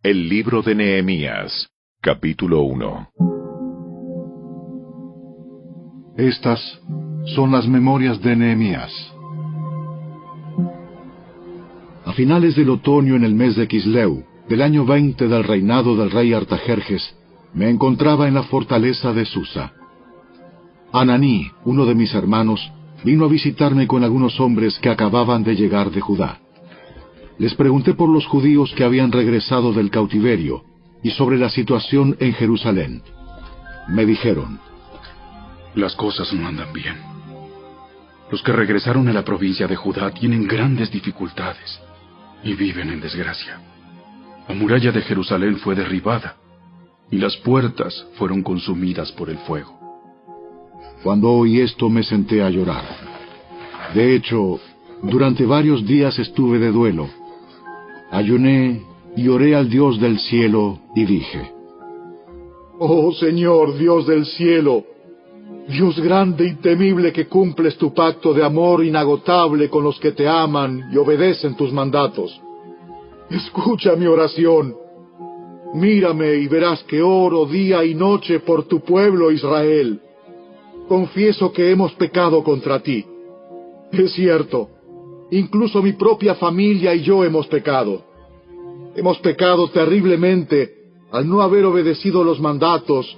El libro de Nehemías, capítulo 1. Estas son las memorias de Nehemías. A finales del otoño, en el mes de Quisleu, del año 20 del reinado del rey Artajerjes, me encontraba en la fortaleza de Susa. Ananí, uno de mis hermanos, vino a visitarme con algunos hombres que acababan de llegar de Judá. Les pregunté por los judíos que habían regresado del cautiverio y sobre la situación en Jerusalén. Me dijeron: las cosas no andan bien. Los que regresaron a la provincia de Judá tienen grandes dificultades y viven en desgracia. La muralla de Jerusalén fue derribada y las puertas fueron consumidas por el fuego. Cuando oí esto me senté a llorar. De hecho, durante varios días estuve de duelo. Ayuné y oré al Dios del cielo y dije: Oh Señor, Dios del cielo, Dios grande y temible, que cumples tu pacto de amor inagotable con los que te aman y obedecen tus mandatos. Escucha mi oración. Mírame y verás que oro día y noche por tu pueblo Israel. Confieso que hemos pecado contra ti. Es cierto, incluso mi propia familia y yo hemos pecado. Hemos pecado terriblemente al no haber obedecido los mandatos,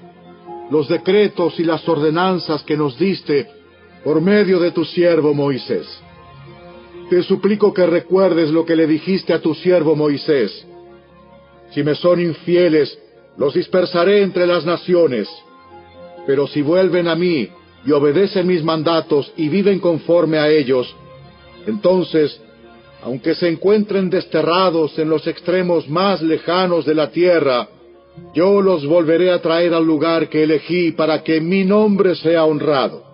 los decretos y las ordenanzas que nos diste por medio de tu siervo Moisés. Te suplico que recuerdes lo que le dijiste a tu siervo Moisés. Si me son infieles, los dispersaré entre las naciones. Pero si vuelven a mí y obedecen mis mandatos y viven conforme a ellos, entonces, aunque se encuentren desterrados en los extremos más lejanos de la tierra, yo los volveré a traer al lugar que elegí para que mi nombre sea honrado.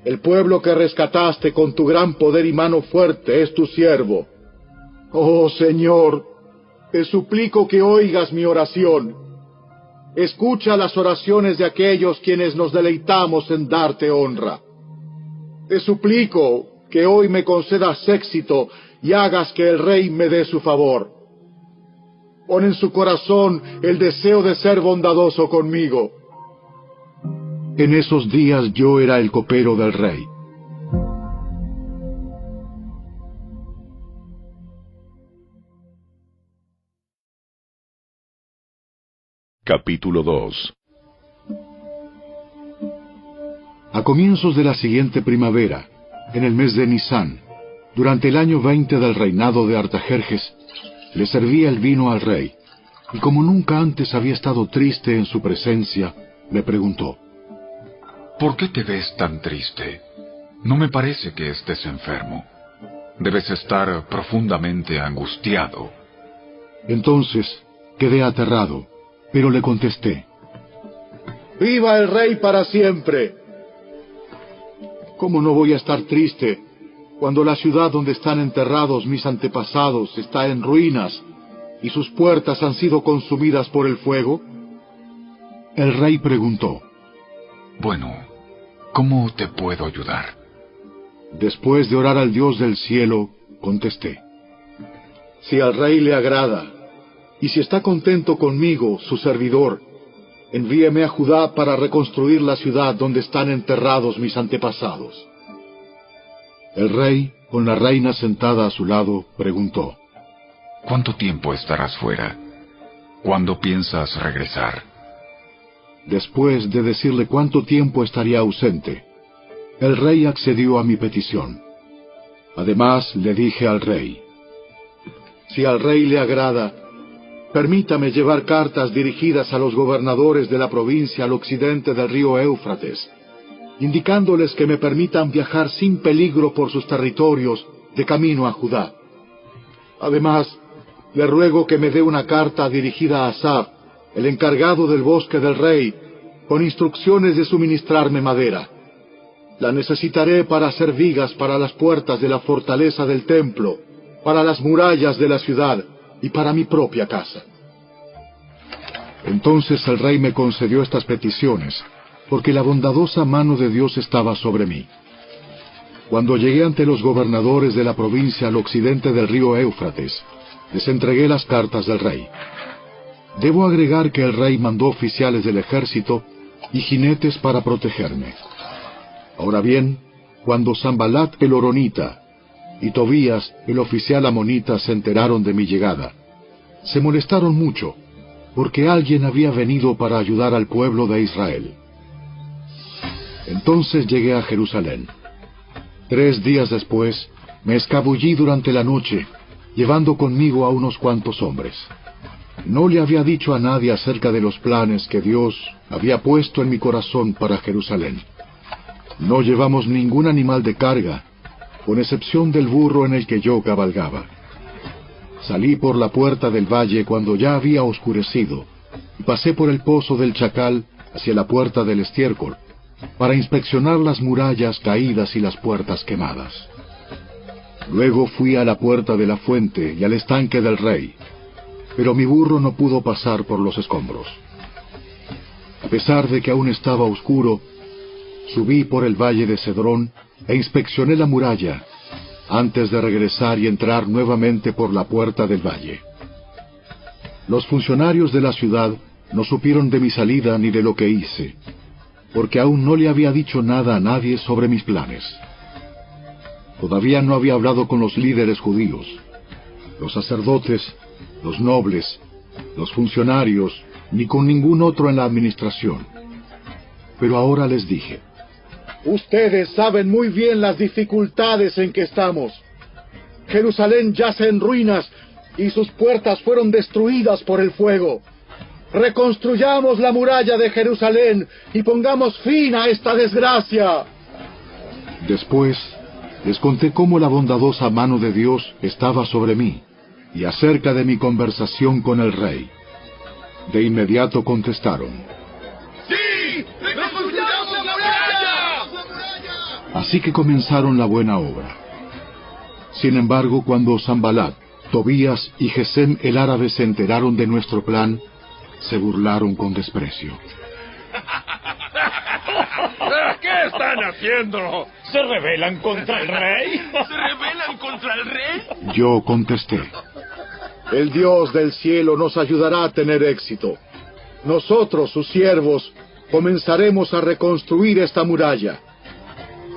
El pueblo que rescataste con tu gran poder y mano fuerte es tu siervo. Oh Señor, te suplico que oigas mi oración. Escucha las oraciones de aquellos quienes nos deleitamos en darte honra. Te suplico que hoy me concedas éxito y hagas que el rey me dé su favor. Pon en su corazón el deseo de ser bondadoso conmigo. En esos días yo era el copero del rey. Capítulo 2. A comienzos de la siguiente primavera, en el mes de Nisán, durante el año 20 del reinado de Artajerjes, le servía el vino al rey, y como nunca antes había estado triste en su presencia, me preguntó: ¿por qué te ves tan triste? No me parece que estés enfermo. Debes estar profundamente angustiado. Entonces quedé aterrado, pero le contesté: ¡viva el rey para siempre! ¿Cómo no voy a estar triste cuando la ciudad donde están enterrados mis antepasados está en ruinas y sus puertas han sido consumidas por el fuego? El rey preguntó: bueno, ¿cómo te puedo ayudar? Después de orar al Dios del cielo, contesté: si al rey le agrada, y si está contento conmigo, su servidor, envíeme a Judá para reconstruir la ciudad donde están enterrados mis antepasados. El rey, con la reina sentada a su lado, preguntó: ¿cuánto tiempo estarás fuera? ¿Cuándo piensas regresar? Después de decirle cuánto tiempo estaría ausente, el rey accedió a mi petición. Además, le dije al rey: si al rey le agrada, permítame llevar cartas dirigidas a los gobernadores de la provincia al occidente del río Éufrates, indicándoles que me permitan viajar sin peligro por sus territorios de camino a Judá. Además, le ruego que me dé una carta dirigida a Asaf, el encargado del bosque del rey, con instrucciones de suministrarme madera. La necesitaré para hacer vigas para las puertas de la fortaleza del templo, para las murallas de la ciudad y para mi propia casa. Entonces el rey me concedió estas peticiones, porque la bondadosa mano de Dios estaba sobre mí. Cuando llegué ante los gobernadores de la provincia al occidente del río Éufrates, les entregué las cartas del rey. Debo agregar que el rey mandó oficiales del ejército y jinetes para protegerme. Ahora bien, cuando Sanbalat el horonita y Tobías el oficial amonita se enteraron de mi llegada, se molestaron mucho, porque alguien había venido para ayudar al pueblo de Israel. Entonces llegué a Jerusalén. 3 días después, me escabullí durante la noche, llevando conmigo a unos cuantos hombres. No le había dicho a nadie acerca de los planes que Dios había puesto en mi corazón para Jerusalén. No llevamos ningún animal de carga, con excepción del burro en el que yo cabalgaba. Salí por la puerta del valle cuando ya había oscurecido, y pasé por el pozo del Chacal hacia la puerta del estiércol, para inspeccionar las murallas caídas y las puertas quemadas. Luego fui a la puerta de la fuente y al estanque del rey, pero mi burro no pudo pasar por los escombros. A pesar de que aún estaba oscuro, subí por el valle de Cedrón e inspeccioné la muralla, antes de regresar y entrar nuevamente por la puerta del valle. Los funcionarios de la ciudad no supieron de mi salida ni de lo que hice, porque aún no le había dicho nada a nadie sobre mis planes. Todavía no había hablado con los líderes judíos, los sacerdotes, los nobles, los funcionarios, ni con ningún otro en la administración. Pero ahora les dije: ustedes saben muy bien las dificultades en que estamos. Jerusalén yace en ruinas y sus puertas fueron destruidas por el fuego. Reconstruyamos la muralla de Jerusalén y pongamos fin a esta desgracia. Después les conté cómo la bondadosa mano de Dios estaba sobre mí, y acerca de mi conversación con el rey. De inmediato contestaron: ¡Sí! ¡Reconstruyamos la muralla! Así que comenzaron la buena obra. Sin embargo, cuando Sanbalat, Tobías y Gesem el árabe se enteraron de nuestro plan, se burlaron con desprecio. ¿Qué están haciendo? ¿Se rebelan contra el rey? ¿Se rebelan contra el rey? Yo contesté: el Dios del cielo nos ayudará a tener éxito. Nosotros, sus siervos, comenzaremos a reconstruir esta muralla.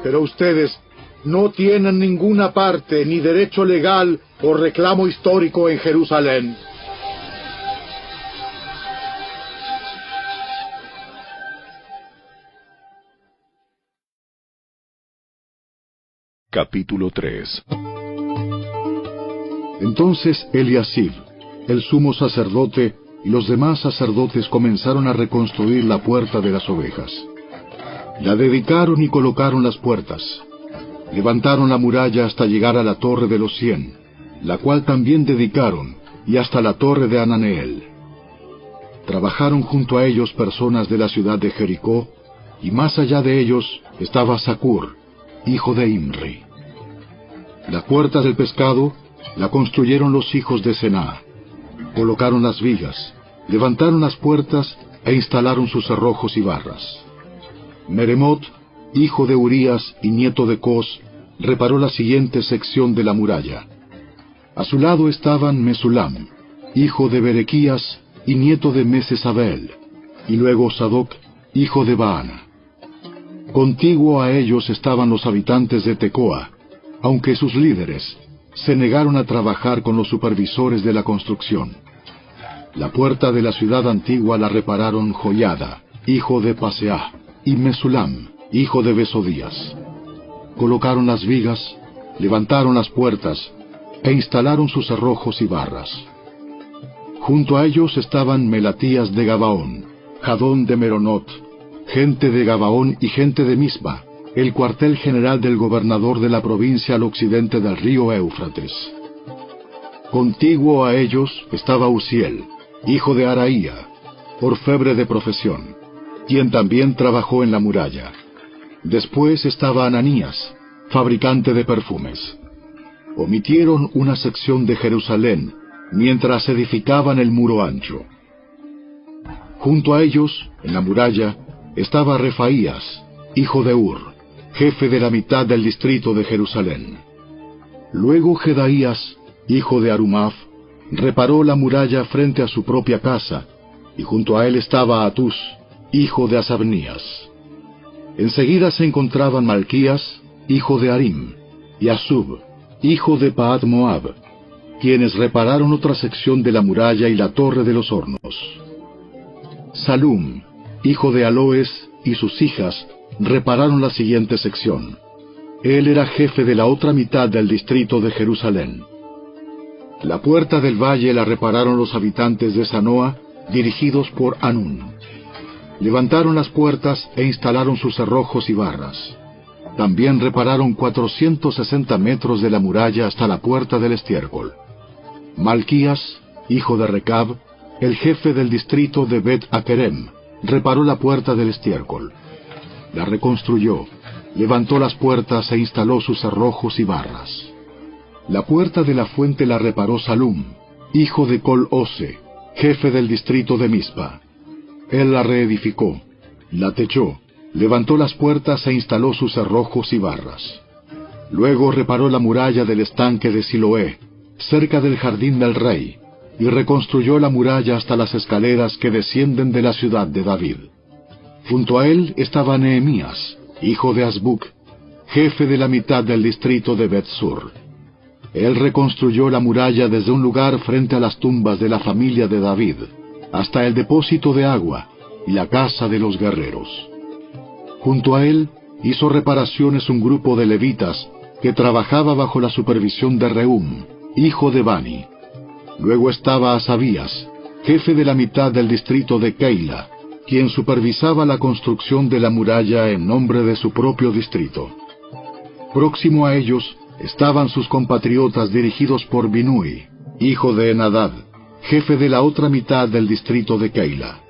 Pero ustedes no tienen ninguna parte ni derecho legal o reclamo histórico en Jerusalén. Capítulo 3. Entonces Eliasib, el sumo sacerdote, y los demás sacerdotes comenzaron a reconstruir la puerta de las ovejas. La dedicaron y colocaron las puertas. Levantaron la muralla hasta llegar a la torre de los 100, la cual también dedicaron, y hasta la torre de Ananeel. Trabajaron junto a ellos personas de la ciudad de Jericó, y más allá de ellos estaba Zacur, hijo de Imri. La puerta del pescado la construyeron los hijos de Sená. Colocaron las vigas, levantaron las puertas e instalaron sus cerrojos y barras. Meremot, hijo de Urías y nieto de Cos, reparó la siguiente sección de la muralla. A su lado estaban Mesulam, hijo de Berequías y nieto de Mesesabel, y luego Sadoc, hijo de Baana. Contiguo a ellos estaban los habitantes de Tecoa, aunque sus líderes se negaron a trabajar con los supervisores de la construcción. La puerta de la ciudad antigua la repararon Joiada, hijo de Paseah, y Mesulam, hijo de Besodías. Colocaron las vigas, levantaron las puertas, e instalaron sus cerrojos y barras. Junto a ellos estaban Melatías de Gabaón, Jadón de Meronot, gente de Gabaón y gente de Mispa, el cuartel general del gobernador de la provincia al occidente del río Éufrates. Contiguo a ellos estaba Uziel, hijo de Araía, orfebre de profesión, quien también trabajó en la muralla. Después estaba Ananías, fabricante de perfumes. Omitieron una sección de Jerusalén mientras edificaban el muro ancho. Junto a ellos, en la muralla, estaba Refaías, hijo de Ur, jefe de la mitad del distrito de Jerusalén. Luego Jedaías, hijo de Arumaf, reparó la muralla frente a su propia casa, y junto a él estaba Atús, hijo de Asabnías. Enseguida se encontraban Malquías, hijo de Harim, y Asub, hijo de Pahat Moab, quienes repararon otra sección de la muralla y la torre de los hornos. Salum, hijo de Aloes, y sus hijas repararon la siguiente sección. Él era jefe de la otra mitad del distrito de Jerusalén. La puerta del valle la repararon los habitantes de Zanoa, dirigidos por Anún. Levantaron las puertas e instalaron sus cerrojos y barras. También repararon 460 metros de la muralla hasta la puerta del estiércol. Malquías, hijo de Recab, el jefe del distrito de Bet-Akerem, reparó la puerta del estiércol. La reconstruyó, levantó las puertas e instaló sus cerrojos y barras. La puerta de la fuente la reparó Salum, hijo de Col-Ose, jefe del distrito de Mispa. Él la reedificó, la techó, levantó las puertas e instaló sus cerrojos y barras. Luego reparó la muralla del estanque de Siloé, cerca del jardín del rey, y reconstruyó la muralla hasta las escaleras que descienden de la ciudad de David. Junto a él estaba Nehemías, hijo de Azbuc, jefe de la mitad del distrito de Bet-Sur. Él reconstruyó la muralla desde un lugar frente a las tumbas de la familia de David, hasta el depósito de agua y la casa de los guerreros. Junto a él hizo reparaciones un grupo de levitas que trabajaba bajo la supervisión de Reum, hijo de Bani. Luego estaba Asabías, jefe de la mitad del distrito de Keila, quien supervisaba la construcción de la muralla en nombre de su propio distrito. Próximo a ellos estaban sus compatriotas dirigidos por Binui, hijo de Enadad, jefe de la otra mitad del distrito de Keila.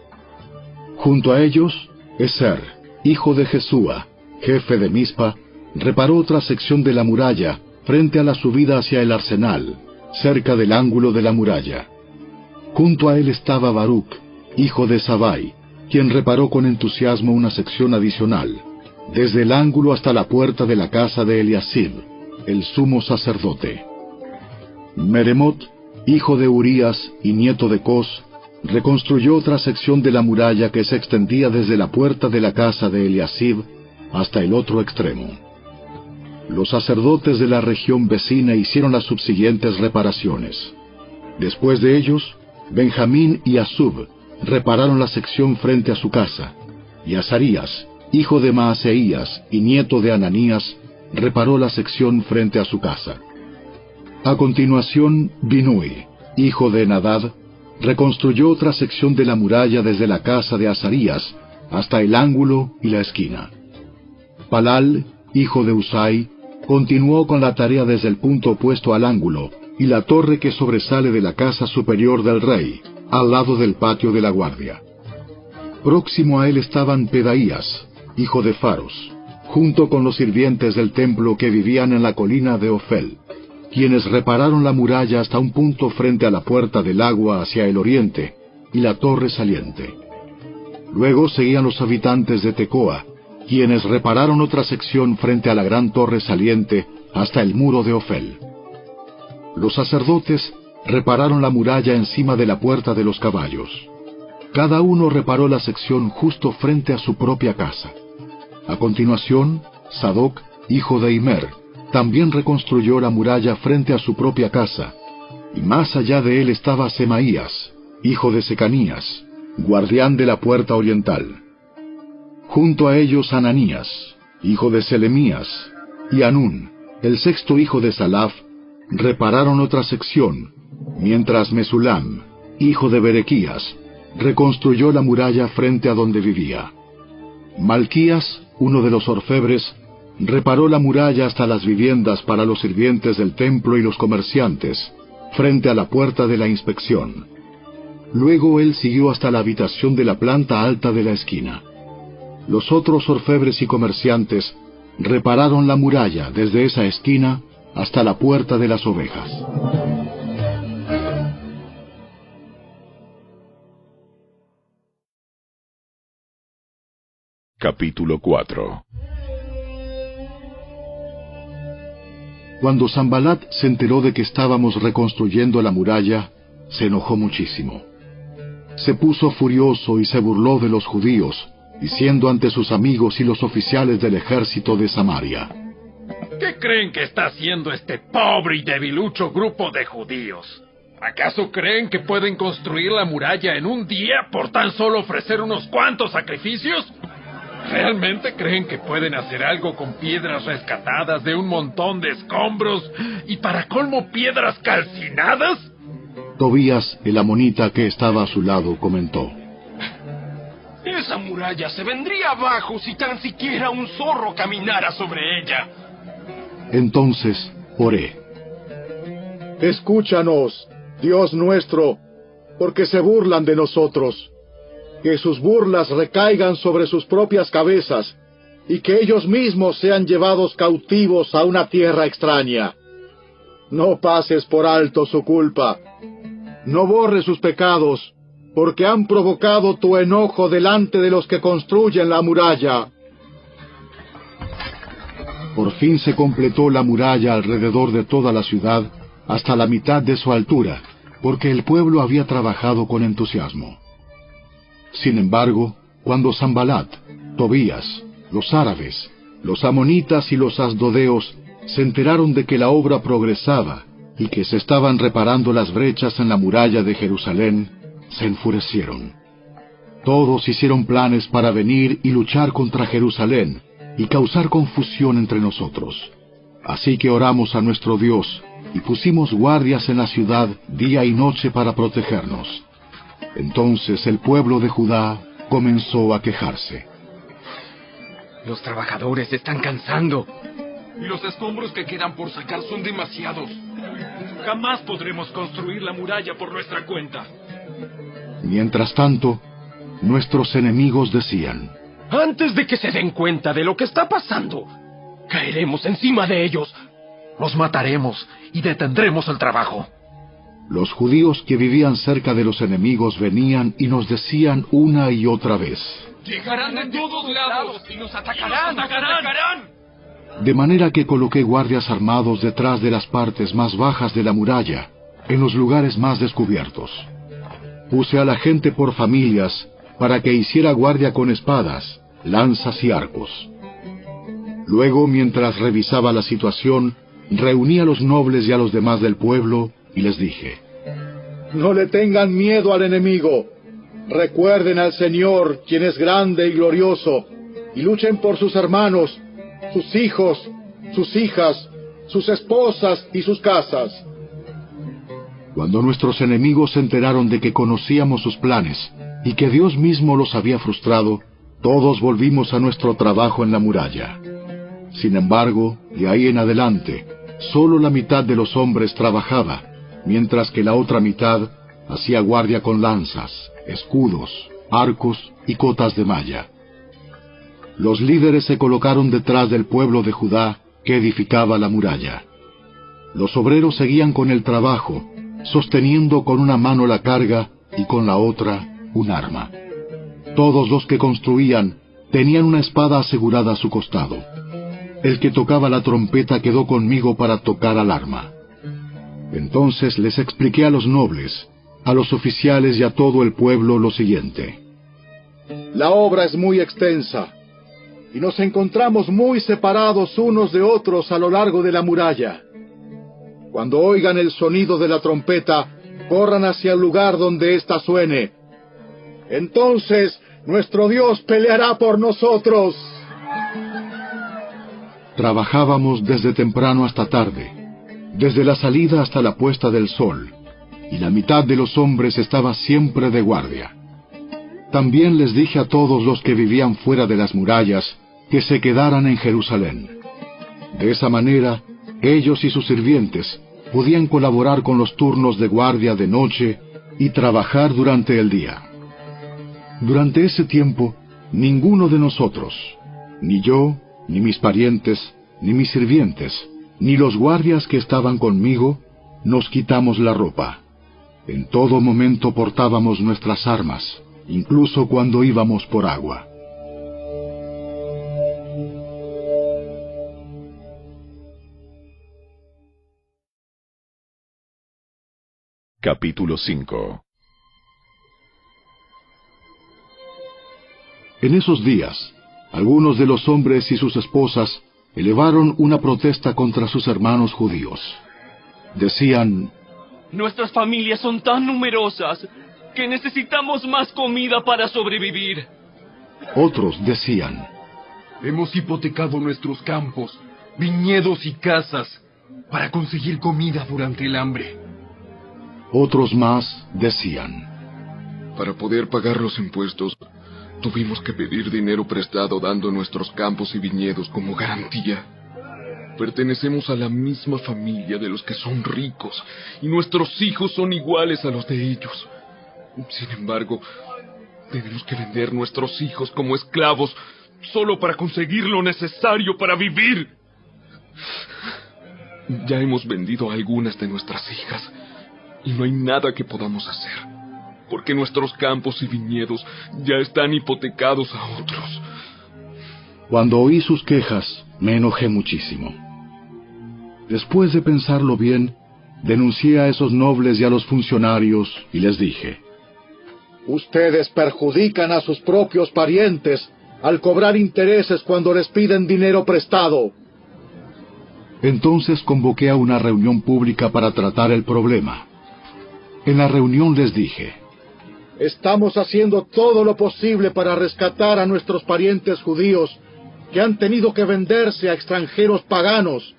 Junto a ellos, Eser, hijo de Jesúa, jefe de Mispa, reparó otra sección de la muralla frente a la subida hacia el arsenal, cerca del ángulo de la muralla. Junto a él estaba Baruc, hijo de Sabai, quien reparó con entusiasmo una sección adicional, desde el ángulo hasta la puerta de la casa de Eliasib, el sumo sacerdote. Meremot, hijo de Urías y nieto de Cos, reconstruyó otra sección de la muralla que se extendía desde la puerta de la casa de Eliasib hasta el otro extremo. Los sacerdotes de la región vecina hicieron las subsiguientes reparaciones. Después de ellos, Benjamín y Asub repararon la sección frente a su casa, y Azarías, hijo de Maaseías y nieto de Ananías, reparó la sección frente a su casa. A continuación, Binui, hijo de Enadad, reconstruyó otra sección de la muralla desde la casa de Azarías hasta el ángulo y la esquina. Palal, hijo de Usai, continuó con la tarea desde el punto opuesto al ángulo y la torre que sobresale de la casa superior del rey, al lado del patio de la guardia. Próximo a él estaban Pedaías, hijo de Faros, junto con los sirvientes del templo que vivían en la colina de Ofel, quienes repararon la muralla hasta un punto frente a la puerta del agua hacia el oriente y la torre saliente. Luego seguían los habitantes de Tecoa, quienes repararon otra sección frente a la gran torre saliente hasta el muro de Ofel. Los sacerdotes repararon la muralla encima de la puerta de los caballos. Cada uno reparó la sección justo frente a su propia casa. A continuación, Sadoc, hijo de Imer, también reconstruyó la muralla frente a su propia casa, y más allá de él estaba Semaías, hijo de Secanías, guardián de la puerta oriental. Junto a ellos Ananías, hijo de Selemías, y Anún, el sexto hijo de Salaf, repararon otra sección, mientras Mesulam, hijo de Berequías, reconstruyó la muralla frente a donde vivía. Malquías, uno de los orfebres, reparó la muralla hasta las viviendas para los sirvientes del templo y los comerciantes, frente a la puerta de la inspección. Luego él siguió hasta la habitación de la planta alta de la esquina. Los otros orfebres y comerciantes repararon la muralla desde esa esquina hasta la puerta de las ovejas. Capítulo 4. Cuando Sanbalat se enteró de que estábamos reconstruyendo la muralla, se enojó muchísimo. Se puso furioso y se burló de los judíos, diciendo ante sus amigos y los oficiales del ejército de Samaria: ¿Qué creen que está haciendo este pobre y debilucho grupo de judíos? ¿Acaso creen que pueden construir la muralla en un día por tan solo ofrecer unos cuantos sacrificios? ¿Realmente creen que pueden hacer algo con piedras rescatadas de un montón de escombros y para colmo piedras calcinadas? Tobías, el amonita que estaba a su lado, comentó: Esa muralla se vendría abajo si tan siquiera un zorro caminara sobre ella. Entonces oré: Escúchanos, Dios nuestro, porque se burlan de nosotros. Que sus burlas recaigan sobre sus propias cabezas, y que ellos mismos sean llevados cautivos a una tierra extraña. No pases por alto su culpa. No borres sus pecados, porque han provocado tu enojo delante de los que construyen la muralla. Por fin se completó la muralla alrededor de toda la ciudad, hasta la mitad de su altura, porque el pueblo había trabajado con entusiasmo. Sin embargo, cuando Sanbalat, Tobías, los árabes, los amonitas y los asdodeos se enteraron de que la obra progresaba y que se estaban reparando las brechas en la muralla de Jerusalén, se enfurecieron. Todos hicieron planes para venir y luchar contra Jerusalén y causar confusión entre nosotros. Así que oramos a nuestro Dios y pusimos guardias en la ciudad día y noche para protegernos. Entonces el pueblo de Judá comenzó a quejarse. Los trabajadores se están cansando. Y los escombros que quedan por sacar son demasiados. Jamás podremos construir la muralla por nuestra cuenta. Mientras tanto, nuestros enemigos decían: Antes de que se den cuenta de lo que está pasando, caeremos encima de ellos. Los mataremos y detendremos el trabajo. Los judíos que vivían cerca de los enemigos venían y nos decían una y otra vez: Llegarán de todos lados y nos atacarán. De manera que coloqué guardias armados detrás de las partes más bajas de la muralla, en los lugares más descubiertos. Puse a la gente por familias para que hiciera guardia con espadas, lanzas y arcos. Luego, mientras revisaba la situación, reuní a los nobles y a los demás del pueblo y les dije: No le tengan miedo al enemigo. Recuerden al Señor, quien es grande y glorioso, y luchen por sus hermanos, sus hijos, sus hijas, sus esposas y sus casas. Cuando nuestros enemigos se enteraron de que conocíamos sus planes y que Dios mismo los había frustrado, todos volvimos a nuestro trabajo en la muralla. Sin embargo, de ahí en adelante, solo la mitad de los hombres trabajaba, mientras que la otra mitad hacía guardia con lanzas, escudos, arcos y cotas de malla. Los líderes se colocaron detrás del pueblo de Judá que edificaba la muralla. Los obreros seguían con el trabajo, sosteniendo con una mano la carga y con la otra un arma. Todos los que construían tenían una espada asegurada a su costado. El que tocaba la trompeta quedó conmigo para tocar al arma. Entonces les expliqué a los nobles, a los oficiales y a todo el pueblo lo siguiente: La obra es muy extensa, y nos encontramos muy separados unos de otros a lo largo de la muralla. Cuando oigan el sonido de la trompeta, corran hacia el lugar donde ésta suene. Entonces nuestro Dios peleará por nosotros. Trabajábamos desde temprano hasta tarde, desde la salida hasta la puesta del sol, y la mitad de los hombres estaba siempre de guardia. También les dije a todos los que vivían fuera de las murallas que se quedaran en Jerusalén. De esa manera, ellos y sus sirvientes podían colaborar con los turnos de guardia de noche y trabajar durante el día. Durante ese tiempo, ninguno de nosotros, ni yo, ni mis parientes, ni mis sirvientes, ni los guardias que estaban conmigo, nos quitamos la ropa. En todo momento portábamos nuestras armas, incluso cuando íbamos por agua. Capítulo 5. En esos días, algunos de los hombres y sus esposas elevaron una protesta contra sus hermanos judíos. Decían: nuestras familias son tan numerosas que necesitamos más comida para sobrevivir. Otros decían: hemos hipotecado nuestros campos, viñedos y casas para conseguir comida durante el hambre. Otros más decían: para poder pagar los impuestos, tuvimos que pedir dinero prestado dando nuestros campos y viñedos como garantía. Pertenecemos a la misma familia de los que son ricos, y nuestros hijos son iguales a los de ellos. Sin embargo, tenemos que vender nuestros hijos como esclavos solo para conseguir lo necesario para vivir. Ya hemos vendido a algunas de nuestras hijas, y no hay nada que podamos hacer, porque nuestros campos y viñedos ya están hipotecados a otros. Cuando oí sus quejas, me enojé muchísimo. Después de pensarlo bien, denuncié a esos nobles y a los funcionarios y les dije: ustedes perjudican a sus propios parientes al cobrar intereses cuando les piden dinero prestado. Entonces convoqué a una reunión pública para tratar el problema. En la reunión les dije: estamos haciendo todo lo posible para rescatar a nuestros parientes judíos que han tenido que venderse a extranjeros paganos,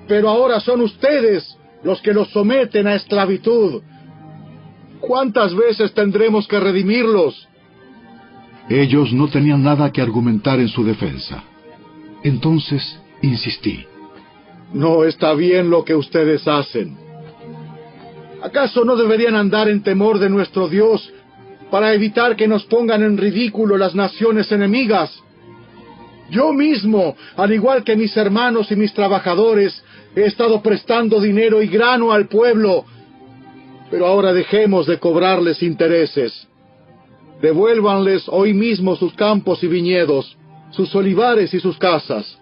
pero ahora son ustedes los que los someten a esclavitud. ¿Cuántas veces tendremos que redimirlos? Ellos no tenían nada que argumentar en su defensa. Entonces insistí: no está bien lo que ustedes hacen. ¿Acaso no deberían andar en temor de nuestro Dios para evitar que nos pongan en ridículo las naciones enemigas? Yo mismo, al igual que mis hermanos y mis trabajadores, he estado prestando dinero y grano al pueblo, pero ahora dejemos de cobrarles intereses. Devuélvanles hoy mismo sus campos y viñedos, sus olivares y sus casas.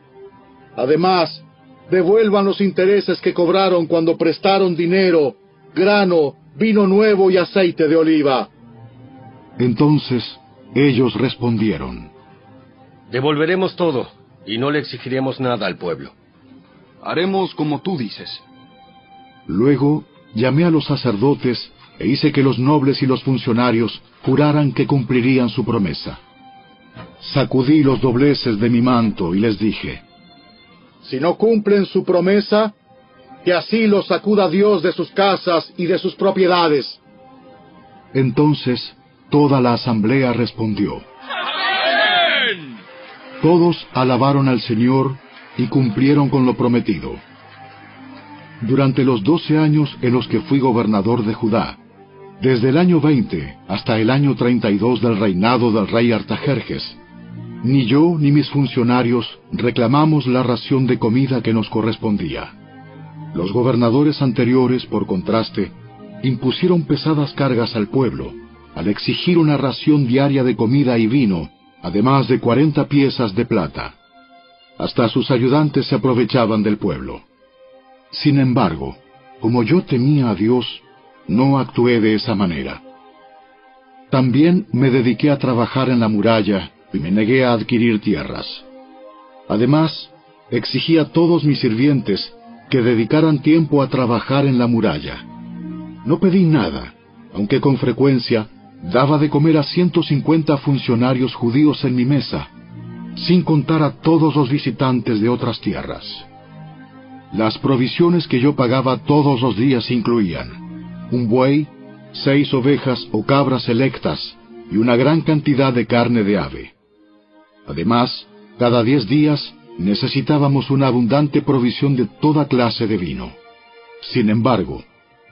Además, devuelvan los intereses que cobraron cuando prestaron dinero, grano, vino nuevo y aceite de oliva. Entonces ellos respondieron: devolveremos todo y no le exigiremos nada al pueblo. Haremos como tú dices. Luego llamé a los sacerdotes e hice que los nobles y los funcionarios juraran que cumplirían su promesa. Sacudí los dobleces de mi manto y les dije: si no cumplen su promesa, que así los sacuda Dios de sus casas y de sus propiedades. Entonces toda la asamblea respondió: ¡Amén! Todos alabaron al Señor y cumplieron con lo prometido. Durante los 12 años en los que fui gobernador de Judá, desde el año 20 hasta el año 32 del reinado del rey Artajerjes, ni yo ni mis funcionarios reclamamos la ración de comida que nos correspondía. Los gobernadores anteriores, por contraste, impusieron pesadas cargas al pueblo, al exigir una ración diaria de comida y vino, además de 40 piezas de plata. Hasta sus ayudantes se aprovechaban del pueblo. Sin embargo, como yo temía a Dios, no actué de esa manera. También me dediqué a trabajar en la muralla y me negué a adquirir tierras. Además, exigí a todos mis sirvientes que dedicaran tiempo a trabajar en la muralla. No pedí nada, aunque con frecuencia daba de comer a 150 funcionarios judíos en mi mesa, sin contar a todos los visitantes de otras tierras. Las provisiones que yo pagaba todos los días incluían un buey, 6 ovejas o cabras selectas y una gran cantidad de carne de ave. Además, cada 10 días necesitábamos una abundante provisión de toda clase de vino. Sin embargo,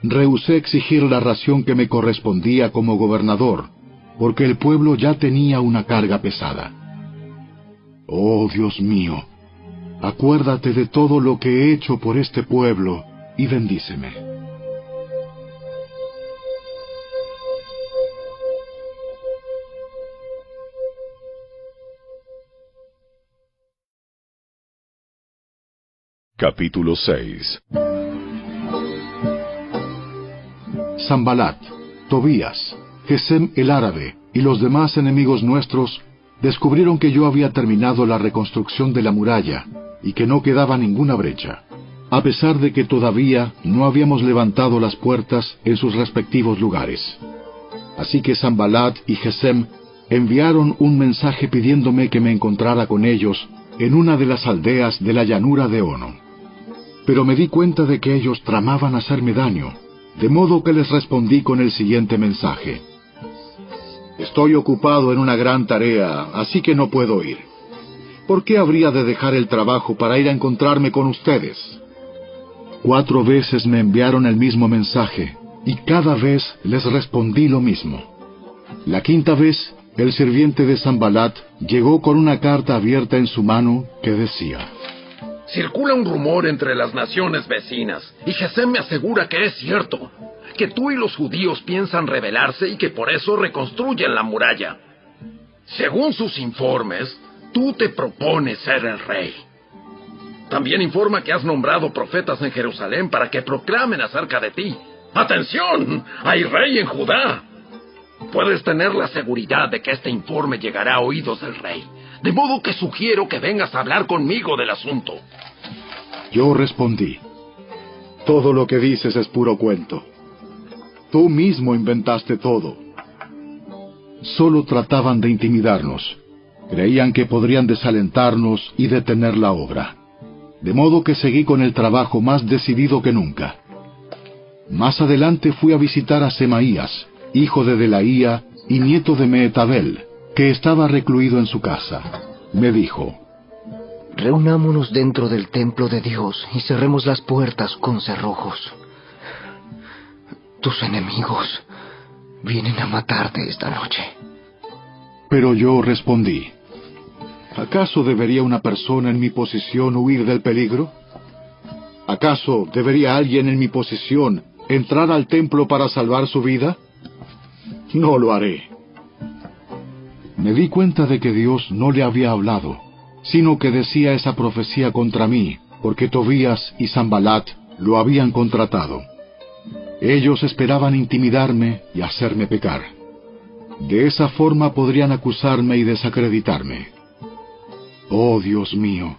rehusé exigir la ración que me correspondía como gobernador, porque el pueblo ya tenía una carga pesada. Oh Dios mío, acuérdate de todo lo que he hecho por este pueblo y bendíceme. Capítulo 6. Sanbalat, Tobías, Gesem el árabe y los demás enemigos nuestros descubrieron que yo había terminado la reconstrucción de la muralla y que no quedaba ninguna brecha, a pesar de que todavía no habíamos levantado las puertas en sus respectivos lugares. Así que Sanbalat y Gesem enviaron un mensaje pidiéndome que me encontrara con ellos en una de las aldeas de la llanura de Ono. Pero me di cuenta de que ellos tramaban hacerme daño, de modo que les respondí con el siguiente mensaje: Estoy ocupado en una gran tarea, así que no puedo ir. ¿Por qué habría de dejar el trabajo para ir a encontrarme con ustedes? 4 veces me enviaron el mismo mensaje, y cada vez les respondí lo mismo. La 5ª vez, el sirviente de Sanbalat llegó con una carta abierta en su mano que decía: Circula un rumor entre las naciones vecinas, y Gesem me asegura que es cierto, que tú y los judíos piensan rebelarse y que por eso reconstruyen la muralla. Según sus informes, tú te propones ser el rey. También informa que has nombrado profetas en Jerusalén para que proclamen acerca de ti: ¡Atención! ¡Hay rey en Judá! Puedes tener la seguridad de que este informe llegará a oídos del rey, de modo que sugiero que vengas a hablar conmigo del asunto. Yo respondí: Todo lo que dices es puro cuento. Tú mismo inventaste todo. Solo trataban de intimidarnos. Creían que podrían desalentarnos y detener la obra. De modo que seguí con el trabajo más decidido que nunca. Más adelante fui a visitar a Semaías, hijo de Delaía y nieto de Mehetabel, que estaba recluido en su casa. Me dijo: Reunámonos dentro del templo de Dios y cerremos las puertas con cerrojos. Tus enemigos vienen a matarte esta noche. Pero yo respondí: ¿acaso debería una persona en mi posición huir del peligro? ¿Acaso debería alguien en mi posición entrar al templo para salvar su vida? No lo haré. Me di cuenta de que Dios no le había hablado, sino que decía esa profecía contra mí, porque Tobías y Sanbalat lo habían contratado. Ellos esperaban intimidarme y hacerme pecar. De esa forma podrían acusarme y desacreditarme. Oh Dios mío,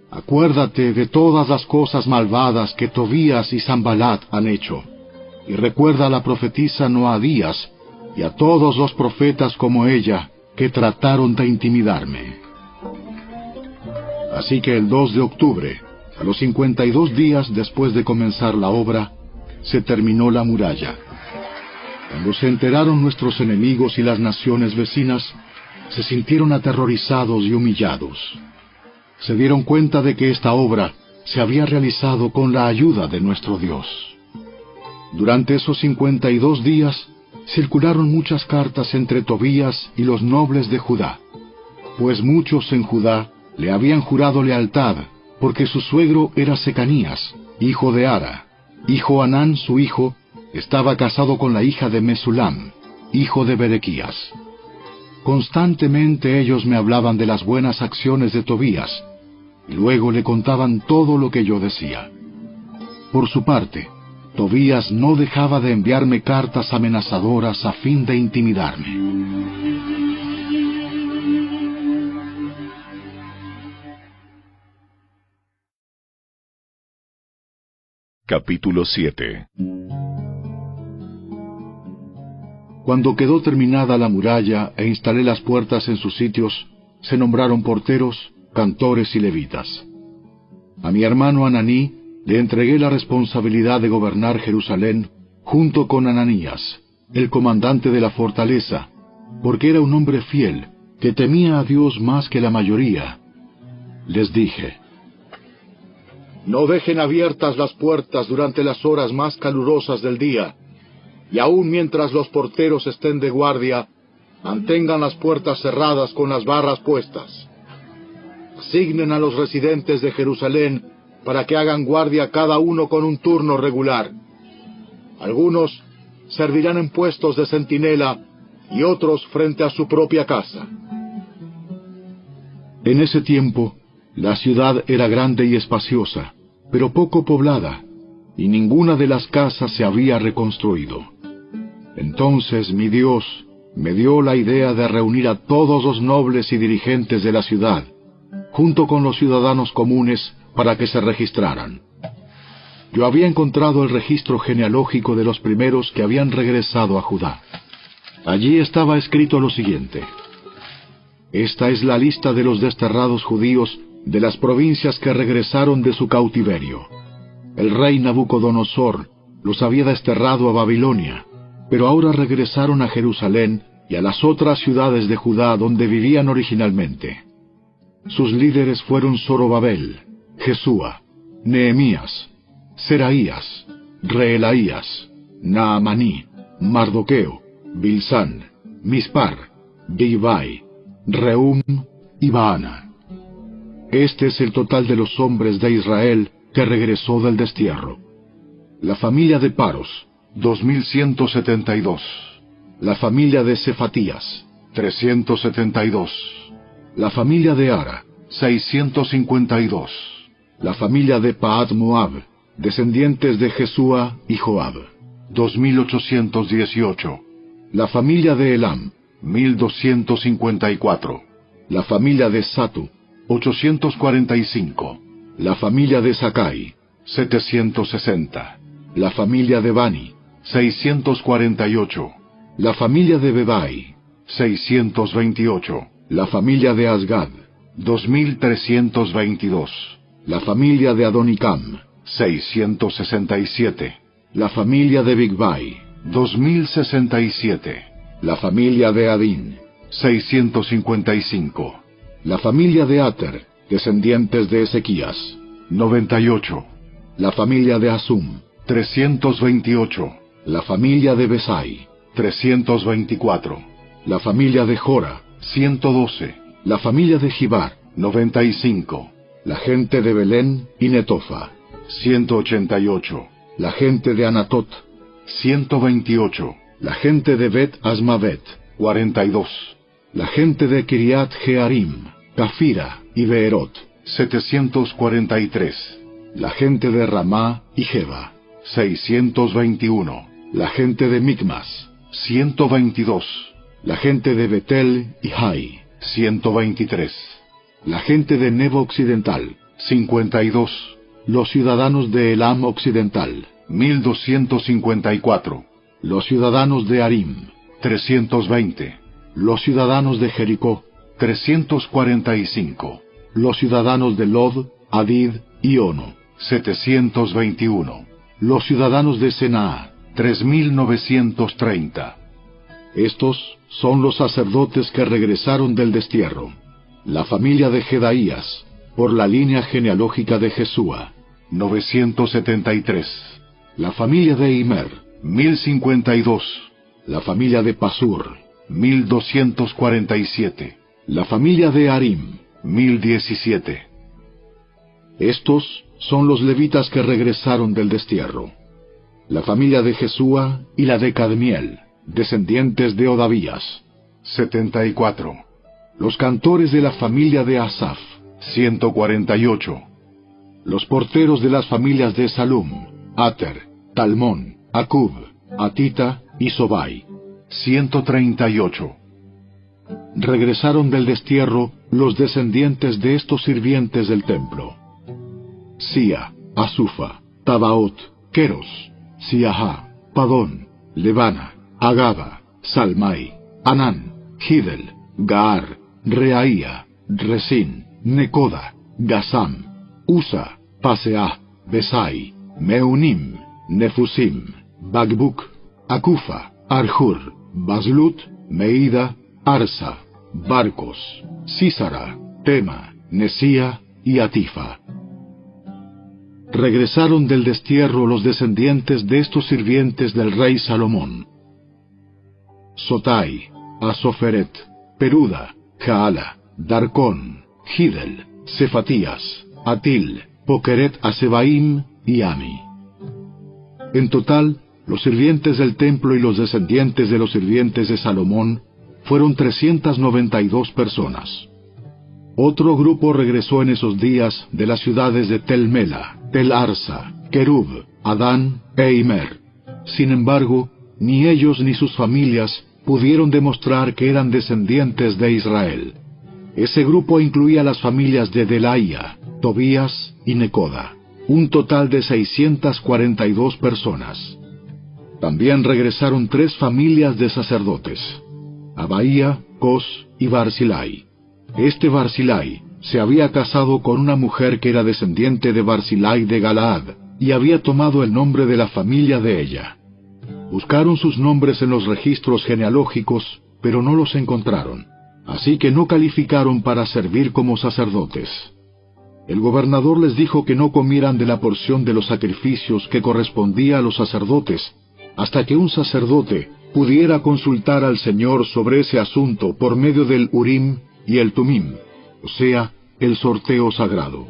acuérdate de todas las cosas malvadas que Tobías y Sanbalat han hecho, y recuerda a la profetisa Noadías y a todos los profetas como ella que trataron de intimidarme. Así que el 2 de octubre, a los 52 días después de comenzar la obra, se terminó la muralla. Cuando se enteraron nuestros enemigos y las naciones vecinas, se sintieron aterrorizados y humillados. Se dieron cuenta de que esta obra se había realizado con la ayuda de nuestro Dios. Durante esos 52 días, circularon muchas cartas entre Tobías y los nobles de Judá, pues muchos en Judá le habían jurado lealtad, porque su suegro era Secanías, hijo de Ara, y Johanán, su hijo, estaba casado con la hija de Mesulam, hijo de Berequías. Constantemente ellos me hablaban de las buenas acciones de Tobías, y luego le contaban todo lo que yo decía. Por su parte, Tobías no dejaba de enviarme cartas amenazadoras a fin de intimidarme. Capítulo 7. Cuando quedó terminada la muralla e instalé las puertas en sus sitios, se nombraron porteros, cantores y levitas. A mi hermano Ananí le entregué la responsabilidad de gobernar Jerusalén junto con Ananías, el comandante de la fortaleza, porque era un hombre fiel, que temía a Dios más que la mayoría. Les dije: no dejen abiertas las puertas durante las horas más calurosas del día, y aun mientras los porteros estén de guardia, mantengan las puertas cerradas con las barras puestas. Asignen a los residentes de Jerusalén para que hagan guardia cada uno con un turno regular. Algunos servirán en puestos de centinela y otros frente a su propia casa. En ese tiempo, la ciudad era grande y espaciosa, pero poco poblada, y ninguna de las casas se había reconstruido. Entonces mi Dios me dio la idea de reunir a todos los nobles y dirigentes de la ciudad, junto con los ciudadanos comunes, para que se registraran. Yo había encontrado el registro genealógico de los primeros que habían regresado a Judá. Allí estaba escrito lo siguiente: esta es la lista de los desterrados judíos de las provincias que regresaron de su cautiverio. El rey Nabucodonosor los había desterrado a Babilonia, pero ahora regresaron a Jerusalén y a las otras ciudades de Judá donde vivían originalmente. Sus líderes fueron Zorobabel, Jesúa, Nehemías, Seraías, Reelaías, Naamaní, Mardoqueo, Bilsán, Mispar, Bigvai, Rehum y Baana. Este es el total de los hombres de Israel que regresó del destierro. La familia de Paros, 2172. La familia de Cefatías, 372. La familia de Ara, 652. La familia de Pahat Moab, descendientes de Jesúa y Joab, 2818. La familia de Elam, 1254. La familia de Satu, 845. La familia de Sakai, 760. La familia de Bani, 648. La familia de Bebai, 628. La familia de Asgad, 2322. La familia de Adonicam, 667. La familia de Bigvai, 2067. La familia de Adín, 655. La familia de Ater, descendientes de Ezequías, 98. La familia de Asum, 328. La familia de Besai, 324. La familia de Jora, 112. La familia de Gibar, 95. La gente de Belén y Netofa, 188. La gente de Anatot, 128. La gente de Bet Asmavet, 42. La gente de Kiriat Jearim, Cafira y Beerot, 743. La gente de Ramá y Jeba, 621. La gente de Micmas, 122. La gente de Betel y Hai, 123. La gente de Nebo Occidental, 52. Los ciudadanos de Elam Occidental, 1254. Los ciudadanos de Arim, 320. Los ciudadanos de Jericó, 345. Los ciudadanos de Lod, Hadid y Ono, 721. Los ciudadanos de Senaa, 3930. Estos son los sacerdotes que regresaron del destierro. La familia de Jedaías, por la línea genealógica de Jesúa, 973. La familia de Imer, 1052. La familia de Pasur, 1247. La familia de Arim, 1017. Estos son los levitas que regresaron del destierro. La familia de Jesúa y la de Cadmiel, descendientes de Odavías, 74. Los cantores de la familia de Asaf, 148. Los porteros de las familias de Salum, Ater, Talmón, Acub, Atita y Sobai, 138. Regresaron del destierro los descendientes de estos sirvientes del templo: Sia, Asufa, Tabaot, Keros, Siaha, Padón, Lebana, Agaba, Salmai, Anán, Gidel, Gaar, Reaía, Resín, Necoda, Gasam, Usa, Paseah, Besai, Meunim, Nefusim, Bagbuk, Akufa, Arjur, Baslut, Meida, Arsa, Barcos, Sísara, Tema, Nesía y Atifa. Regresaron del destierro los descendientes de estos sirvientes del rey Salomón: Sotai, Asoferet, Peruda, Jaala, Darcón, Gidel, Cefatías, Atil, Pokeret Asebaim y Ami. En total, los sirvientes del templo y los descendientes de los sirvientes de Salomón fueron 392 personas. Otro grupo regresó en esos días de las ciudades de Tel Mela, Tel Arsa, Kerub, Adán e Imer. Sin embargo, ni ellos ni sus familias pudieron demostrar que eran descendientes de Israel. Ese grupo incluía las familias de Delaía, Tobías y Necoda, un total de 642 personas. También regresaron 3 familias de sacerdotes: Abaía, Cos y Barzilai. Este Barzilai se había casado con una mujer que era descendiente de Barzilai de Galaad, y había tomado el nombre de la familia de ella. Buscaron sus nombres en los registros genealógicos, pero no los encontraron, así que no calificaron para servir como sacerdotes. El gobernador les dijo que no comieran de la porción de los sacrificios que correspondía a los sacerdotes, hasta que un sacerdote pudiera consultar al Señor sobre ese asunto por medio del Urim y el Tumim, o sea, el sorteo sagrado.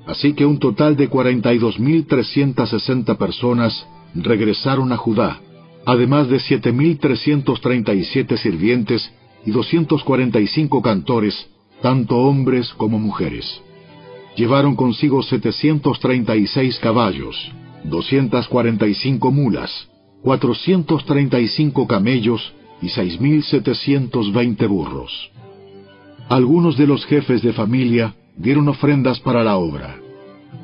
Así que un total de 42.360 personas regresaron a Judá, además de 7.337 sirvientes y 245 cantores, tanto hombres como mujeres. Llevaron consigo 736 caballos, 245 mulas, 435 camellos y 6.720 burros. Algunos de los jefes de familia dieron ofrendas para la obra.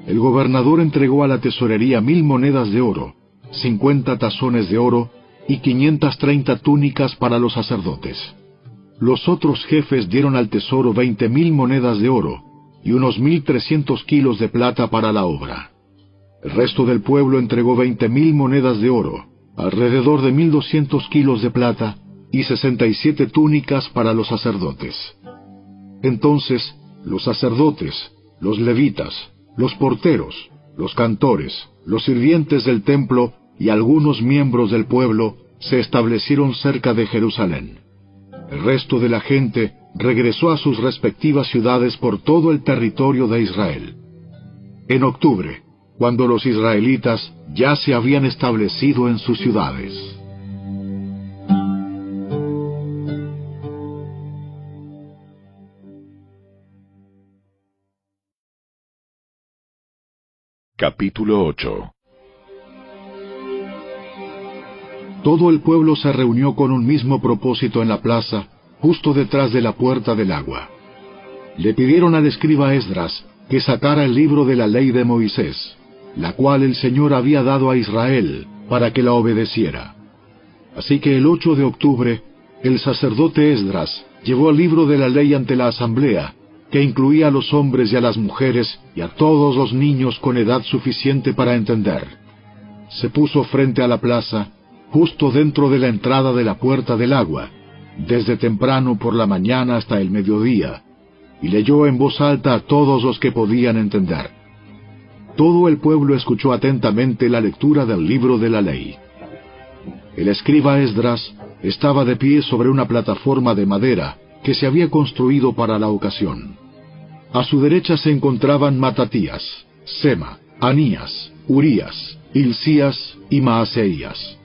El gobernador entregó a la tesorería 1,000 monedas de oro, 50 tazones de oro y 530 túnicas para los sacerdotes. Los otros jefes dieron al tesoro 20,000 monedas de oro y unos 1,300 kilos de plata para la obra. El resto del pueblo entregó 20,000 monedas de oro, alrededor de 1,200 kilos de plata y 67 túnicas para los sacerdotes. Entonces, los sacerdotes, los levitas, los porteros, los cantores, los sirvientes del templo y algunos miembros del pueblo se establecieron cerca de Jerusalén. El resto de la gente regresó a sus respectivas ciudades por todo el territorio de Israel. En octubre, cuando los israelitas ya se habían establecido en sus ciudades. Capítulo 8. Todo el pueblo se reunió con un mismo propósito en la plaza, justo detrás de la puerta del agua. Le pidieron al escriba Esdras que sacara el libro de la ley de Moisés, la cual el Señor había dado a Israel para que la obedeciera. Así que el 8 de octubre, el sacerdote Esdras llevó el libro de la ley ante la asamblea, que incluía a los hombres y a las mujeres y a todos los niños con edad suficiente para entender. Se puso frente a la plaza, justo dentro de la entrada de la puerta del agua, desde temprano por la mañana hasta el mediodía, y leyó en voz alta a todos los que podían entender. Todo el pueblo escuchó atentamente la lectura del libro de la ley. El escriba Esdras estaba de pie sobre una plataforma de madera que se había construido para la ocasión. A su derecha se encontraban Matatías, Sema, Anías, Urías, Hilcías y Maaseías.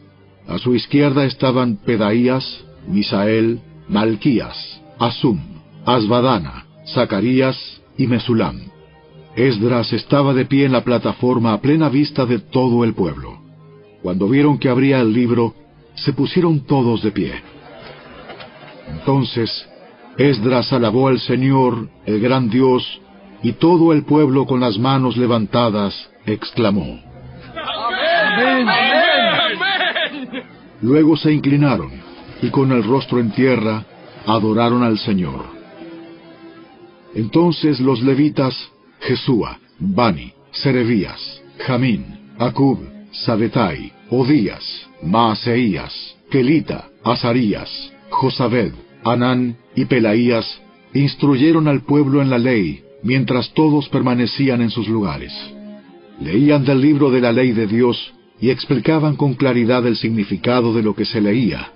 A su izquierda estaban Pedaías, Misael, Malquías, Asum, Asbadana, Zacarías y Mesulam. Esdras estaba de pie en la plataforma a plena vista de todo el pueblo. Cuando vieron que abría el libro, se pusieron todos de pie. Entonces, Esdras alabó al Señor, el gran Dios, y todo el pueblo con las manos levantadas exclamó: ¡Amén! ¡Amén! Luego se inclinaron, y con el rostro en tierra, adoraron al Señor. Entonces los levitas, Jesúa, Bani, Serebías, Jamín, Acub, Sabetai, Odías, Maaseías, Kelita, Azarías, Josabed, Anán y Pelaías, instruyeron al pueblo en la ley, mientras todos permanecían en sus lugares. Leían del libro de la ley de Dios y explicaban con claridad el significado de lo que se leía.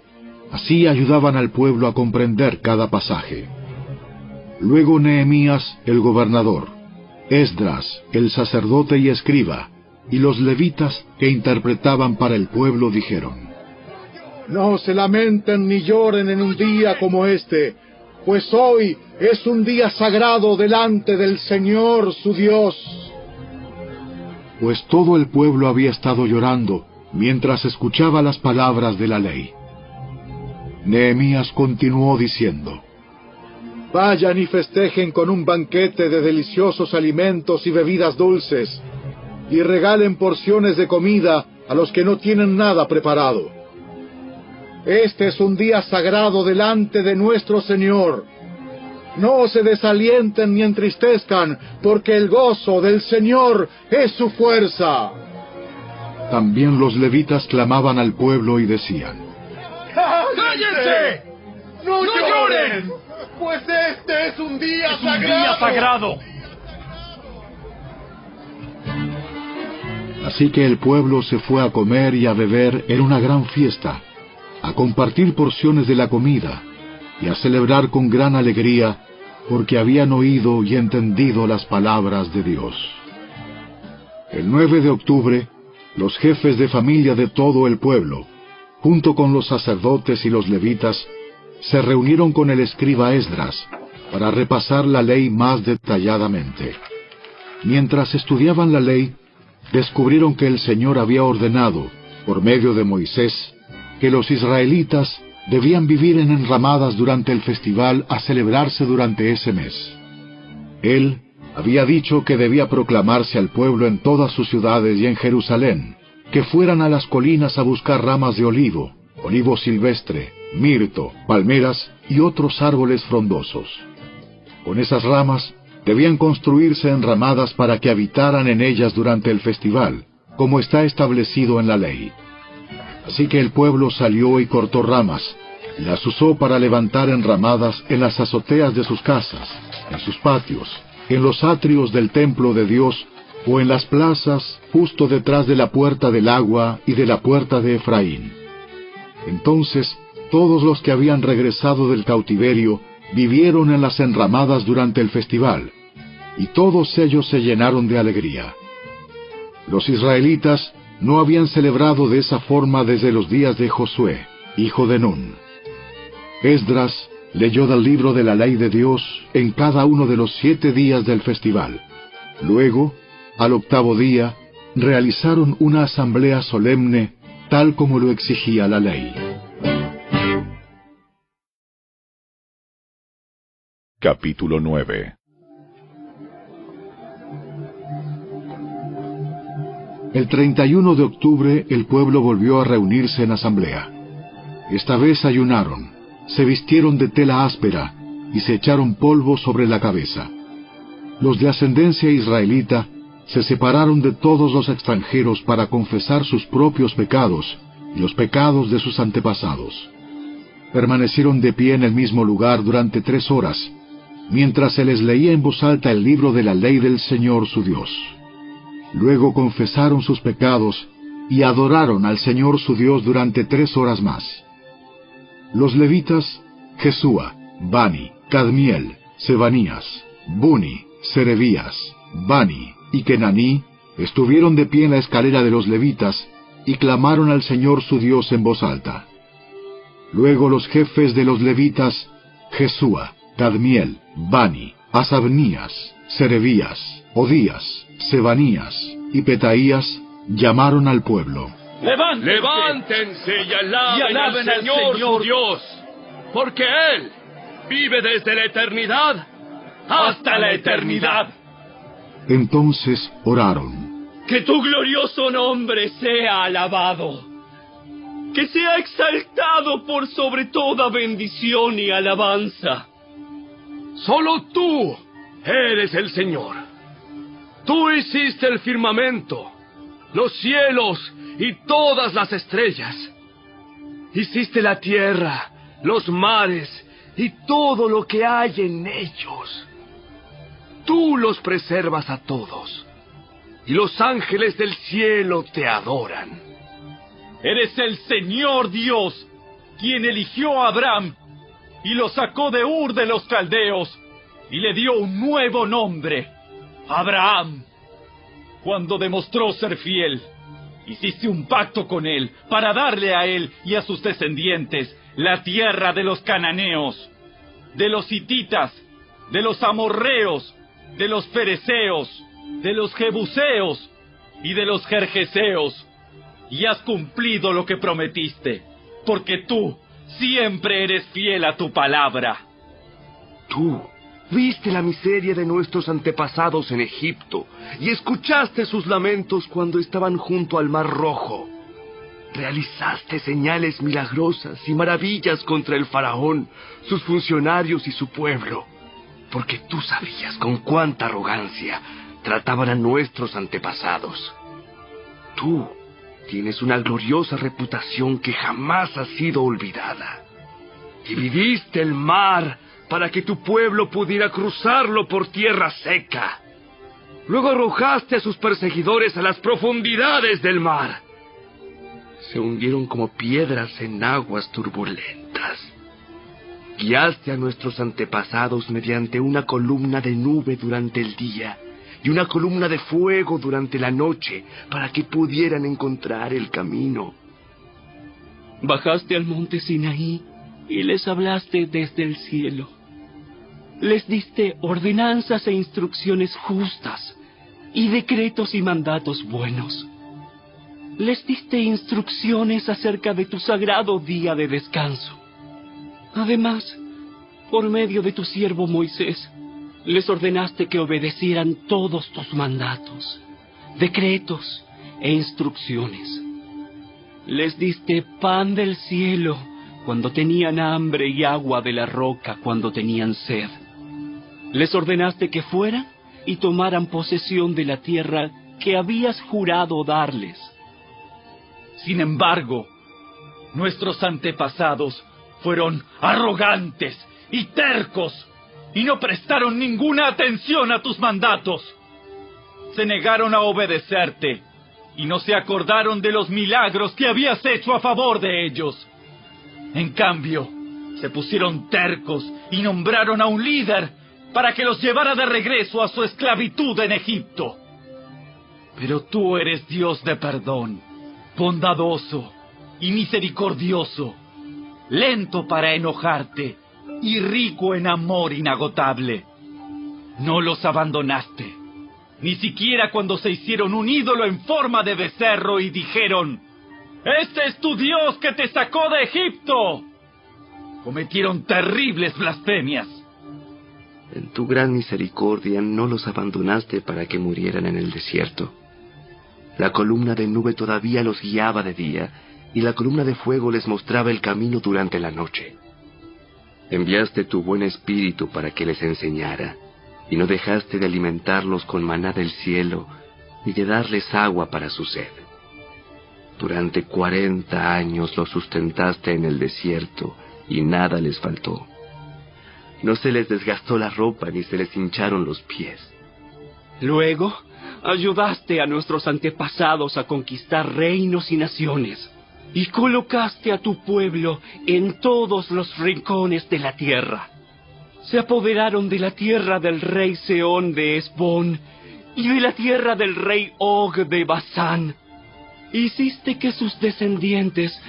Así ayudaban al pueblo a comprender cada pasaje. Luego Nehemías, el gobernador, Esdras, el sacerdote y escriba, y los levitas que interpretaban para el pueblo dijeron: No se lamenten ni lloren en un día como este, pues hoy es un día sagrado delante del Señor su Dios. pues todo el pueblo había estado llorando mientras escuchaba las palabras de la ley. Nehemías continuó diciendo: Vayan y festejen con un banquete de deliciosos alimentos y bebidas dulces, y regalen porciones de comida a los que no tienen nada preparado. Este es un día sagrado delante de nuestro Señor. No se desalienten ni entristezcan, porque el gozo del Señor es su fuerza. También los levitas clamaban al pueblo y decían: ¡Cállense! ¡No lloren! Pues este es un día ¡Es un día sagrado! Así que el pueblo se fue a comer y a beber en una gran fiesta, a compartir porciones de la comida y a celebrar con gran alegría, porque habían oído y entendido las palabras de Dios. El 9 de octubre, los jefes de familia de todo el pueblo, junto con los sacerdotes y los levitas, se reunieron con el escriba Esdras para repasar la ley más detalladamente. Mientras estudiaban la ley, descubrieron que el Señor había ordenado, por medio de Moisés, que los israelitas debían vivir en enramadas durante el festival a celebrarse durante ese mes. Él había dicho que debía proclamarse al pueblo en todas sus ciudades y en Jerusalén, que fueran a las colinas a buscar ramas de olivo, olivo silvestre, mirto, palmeras y otros árboles frondosos. Con esas ramas debían construirse enramadas para que habitaran en ellas durante el festival, como está establecido en la ley. Así que el pueblo salió y cortó ramas, y las usó para levantar enramadas en las azoteas de sus casas, en sus patios, en los atrios del templo de Dios, o en las plazas justo detrás de la puerta del agua y de la puerta de Efraín. Entonces todos los que habían regresado del cautiverio vivieron en las enramadas durante el festival, y todos ellos se llenaron de alegría. Los israelitas no habían celebrado de esa forma desde los días de Josué, hijo de Nun. Esdras leyó del libro de la ley de Dios en cada uno de los 7 días del festival. Luego, al 8º día, realizaron una asamblea solemne, tal como lo exigía la ley. Capítulo 9. El 31 de octubre el pueblo volvió a reunirse en asamblea. Esta vez ayunaron, se vistieron de tela áspera y se echaron polvo sobre la cabeza. Los de ascendencia israelita se separaron de todos los extranjeros para confesar sus propios pecados y los pecados de sus antepasados. Permanecieron de pie en el mismo lugar durante 3 horas, mientras se les leía en voz alta el libro de la ley del Señor su Dios. Luego confesaron sus pecados y adoraron al Señor su Dios durante 3 horas más. Los levitas, Jesúa, Bani, Cadmiel, Sebanías, Buni, Serebías, Bani y Kenaní, estuvieron de pie en la escalera de los levitas y clamaron al Señor su Dios en voz alta. Luego los jefes de los levitas, Jesúa, Cadmiel, Bani, Asabnías, Serebías, Odías, Sebanías y Petaías, llamaron al pueblo. ¡Levántense y alaben al Señor su Dios! Porque Él vive desde la eternidad hasta la eternidad. Entonces oraron. Que tu glorioso nombre sea alabado, que sea exaltado por sobre toda bendición y alabanza. Solo tú eres el Señor. Tú hiciste el firmamento, los cielos y todas las estrellas. Hiciste la tierra, los mares y todo lo que hay en ellos. Tú los preservas a todos, y los ángeles del cielo te adoran. Eres el Señor Dios, quien eligió a Abraham y lo sacó de Ur de los Caldeos y le dio un nuevo nombre, Abraham. Cuando demostró ser fiel, hiciste un pacto con él para darle a él y a sus descendientes la tierra de los cananeos, de los hititas, de los amorreos, de los fereceos, de los jebuseos y de los jerjeseos, y has cumplido lo que prometiste, porque tú siempre eres fiel a tu palabra. Tú viste la miseria de nuestros antepasados en Egipto y escuchaste sus lamentos cuando estaban junto al Mar Rojo. Realizaste señales milagrosas y maravillas contra el faraón, sus funcionarios y su pueblo, porque tú sabías con cuánta arrogancia trataban a nuestros antepasados. Tú tienes una gloriosa reputación que jamás ha sido olvidada. Dividiste el mar para que tu pueblo pudiera cruzarlo por tierra seca. Luego arrojaste a sus perseguidores a las profundidades del mar. Se hundieron como piedras en aguas turbulentas. Guiaste a nuestros antepasados mediante una columna de nube durante el día y una columna de fuego durante la noche para que pudieran encontrar el camino. Bajaste al monte Sinaí y les hablaste desde el cielo. Les diste ordenanzas e instrucciones justas y decretos y mandatos buenos. Les diste instrucciones acerca de tu sagrado día de descanso. Además, por medio de tu siervo Moisés, les ordenaste que obedecieran todos tus mandatos, decretos e instrucciones. Les diste pan del cielo cuando tenían hambre y agua de la roca cuando tenían sed. Les ordenaste que fueran y tomaran posesión de la tierra que habías jurado darles. Sin embargo, nuestros antepasados fueron arrogantes y tercos y no prestaron ninguna atención a tus mandatos. Se negaron a obedecerte y no se acordaron de los milagros que habías hecho a favor de ellos. En cambio, se pusieron tercos y nombraron a un líder para que los llevara de regreso a su esclavitud en Egipto. Pero tú eres Dios de perdón, bondadoso y misericordioso, lento para enojarte y rico en amor inagotable. No los abandonaste, ni siquiera cuando se hicieron un ídolo en forma de becerro y dijeron: «¡Este es tu Dios que te sacó de Egipto!». Cometieron terribles blasfemias. En tu gran misericordia no los abandonaste para que murieran en el desierto. La columna de nube todavía los guiaba de día, y la columna de fuego les mostraba el camino durante la noche. Enviaste tu buen espíritu para que les enseñara, y no dejaste de alimentarlos con maná del cielo, ni de darles agua para su sed. Durante 40 años los sustentaste en el desierto, y nada les faltó. No se les desgastó la ropa, ni se les hincharon los pies. Luego, ayudaste a nuestros antepasados a conquistar reinos y naciones, y colocaste a tu pueblo en todos los rincones de la tierra. Se apoderaron de la tierra del rey Sehón de Hesbón, y de la tierra del rey Og de Basán. Hiciste que sus descendientes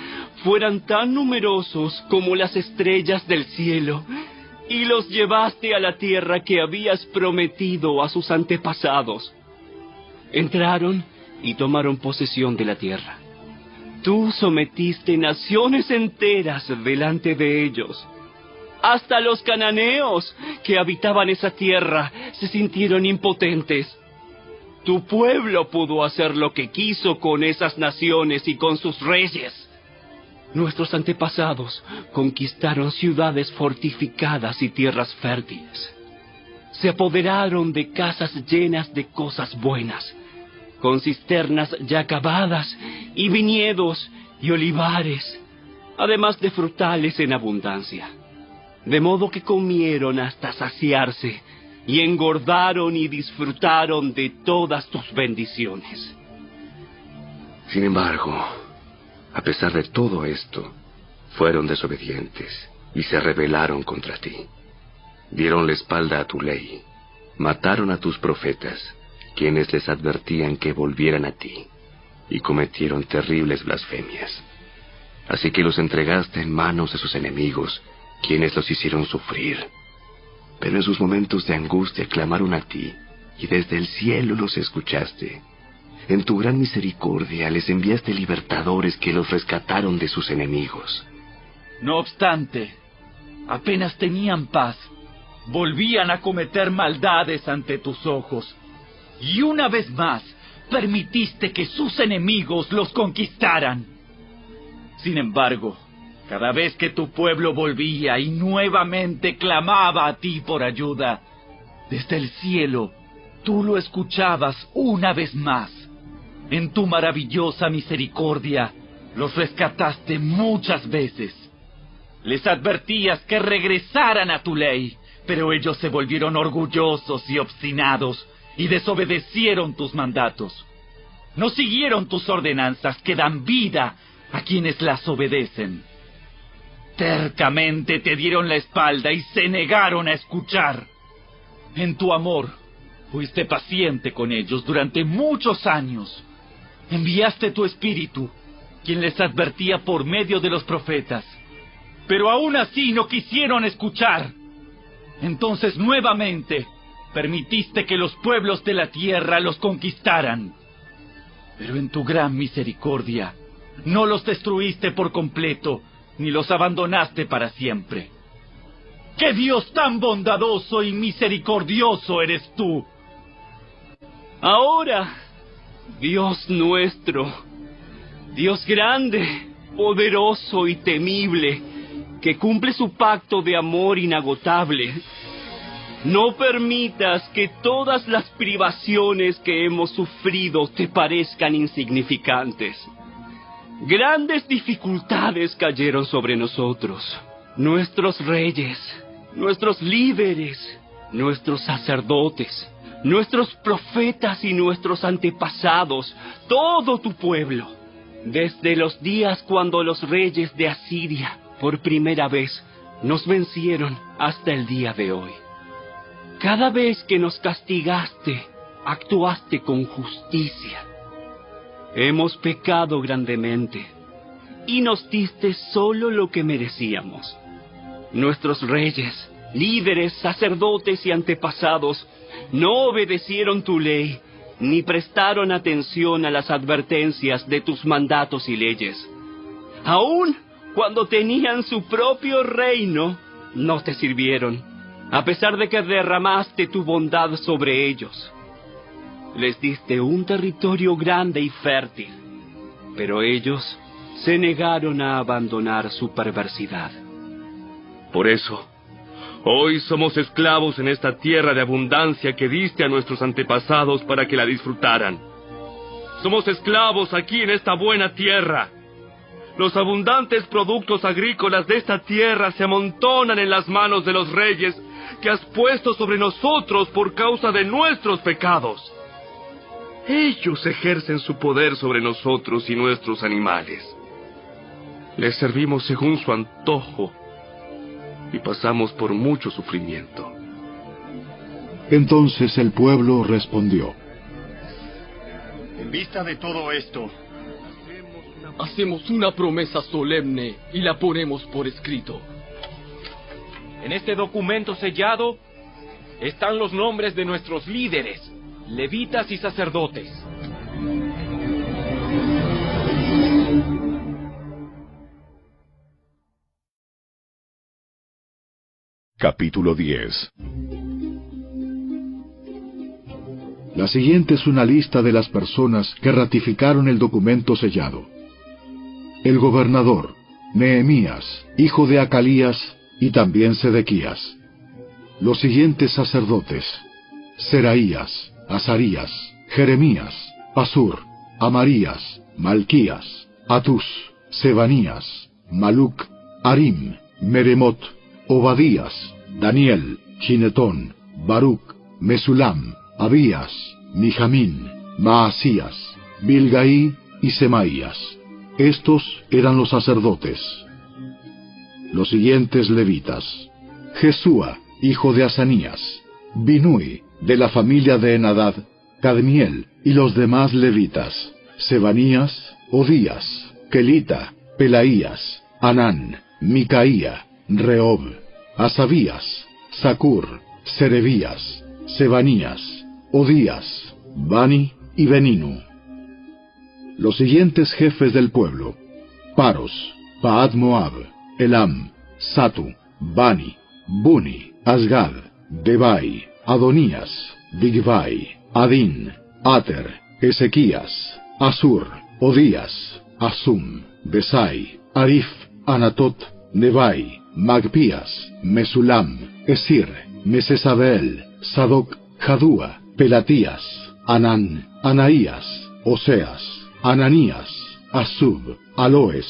fueran tan numerosos como las estrellas del cielo, y los llevaste a la tierra que habías prometido a sus antepasados. Entraron y tomaron posesión de la tierra. Tú sometiste naciones enteras delante de ellos. Hasta los cananeos que habitaban esa tierra se sintieron impotentes. Tu pueblo pudo hacer lo que quiso con esas naciones y con sus reyes. Nuestros antepasados conquistaron ciudades fortificadas y tierras fértiles. Se apoderaron de casas llenas de cosas buenas, con cisternas ya acabadas, y viñedos y olivares, además de frutales en abundancia. De modo que comieron hasta saciarse, y engordaron y disfrutaron de todas tus bendiciones. Sin embargo, a pesar de todo esto, fueron desobedientes y se rebelaron contra ti. Dieron la espalda a tu ley, mataron a tus profetas, quienes les advertían que volvieran a ti, y cometieron terribles blasfemias. Así que los entregaste en manos de sus enemigos, quienes los hicieron sufrir. Pero en sus momentos de angustia clamaron a ti, y desde el cielo los escuchaste. En tu gran misericordia les enviaste libertadores que los rescataron de sus enemigos. No obstante, apenas tenían paz, volvían a cometer maldades ante tus ojos. Y una vez más, permitiste que sus enemigos los conquistaran. Sin embargo, cada vez que tu pueblo volvía y nuevamente clamaba a ti por ayuda, desde el cielo, tú lo escuchabas una vez más. En tu maravillosa misericordia, los rescataste muchas veces. Les advertías que regresaran a tu ley, pero ellos se volvieron orgullosos y obstinados y desobedecieron tus mandatos. No siguieron tus ordenanzas que dan vida a quienes las obedecen. Tercamente te dieron la espalda y se negaron a escuchar. En tu amor, fuiste paciente con ellos durante muchos años. Enviaste tu espíritu, quien les advertía por medio de los profetas. Pero aún así no quisieron escuchar. Entonces nuevamente permitiste que los pueblos de la tierra los conquistaran. Pero en tu gran misericordia, no los destruiste por completo, ni los abandonaste para siempre. ¡Qué Dios tan bondadoso y misericordioso eres tú! Ahora, Dios nuestro, Dios grande, poderoso y temible, que cumple su pacto de amor inagotable, no permitas que todas las privaciones que hemos sufrido te parezcan insignificantes. Grandes dificultades cayeron sobre nosotros. Nuestros reyes, nuestros líderes, nuestros sacerdotes, nuestros profetas y nuestros antepasados, todo tu pueblo, desde los días cuando los reyes de Asiria, por primera vez, nos vencieron hasta el día de hoy. Cada vez que nos castigaste, actuaste con justicia. Hemos pecado grandemente y nos diste solo lo que merecíamos. Nuestros reyes, líderes, sacerdotes y antepasados no obedecieron tu ley ni prestaron atención a las advertencias de tus mandatos y leyes. Aún cuando tenían su propio reino, no te sirvieron, a pesar de que derramaste tu bondad sobre ellos. Les diste un territorio grande y fértil, pero ellos se negaron a abandonar su perversidad. Por eso, hoy somos esclavos en esta tierra de abundancia que diste a nuestros antepasados para que la disfrutaran. Somos esclavos aquí en esta buena tierra. Los abundantes productos agrícolas de esta tierra se amontonan en las manos de los reyes que has puesto sobre nosotros por causa de nuestros pecados. Ellos ejercen su poder sobre nosotros y nuestros animales. Les servimos según su antojo y pasamos por mucho sufrimiento. Entonces el pueblo respondió: En vista de todo esto, hacemos una promesa solemne y la ponemos por escrito. En este documento sellado están los nombres de nuestros líderes, levitas y sacerdotes. Capítulo 10. La siguiente es una lista de las personas que ratificaron el documento sellado. El gobernador, Nehemías, hijo de Acalías, y también Sedequías. Los siguientes sacerdotes: Seraías, Azarías, Jeremías, Pasur, Amarías, Malquías, Atus, Sebanías, Maluc, Arim, Meremot, Obadías, Daniel, Ginetón, Baruc, Mesulam, Abías, Mijamín, Maasías, Bilgaí y Semaías. Estos eran los sacerdotes. Los siguientes levitas: Jesúa, hijo de Asanías, Binui, de la familia de Enadad, Cadmiel y los demás levitas: Sebanías, Odías, Kelita, Pelaías, Anán, Micaía, Rehob, Asabías, Zacur, Serebías, Sebanías, Odías, Bani y Beninu. Los siguientes jefes del pueblo: Paros, Paad Moab, Elam, Satu, Bani, Buni, Asgad, Debai, Adonías, Bigvai, Adin, Ater, Ezequías, Asur, Odías, Asum, Besai, Arif, Anatot, Nebai, Magpías, Mesulam, Esir, Mesesabel, Sadoc, Jadúa, Pelatías, Anán, Anaías, Oseas, Ananías, Asub, Aloes,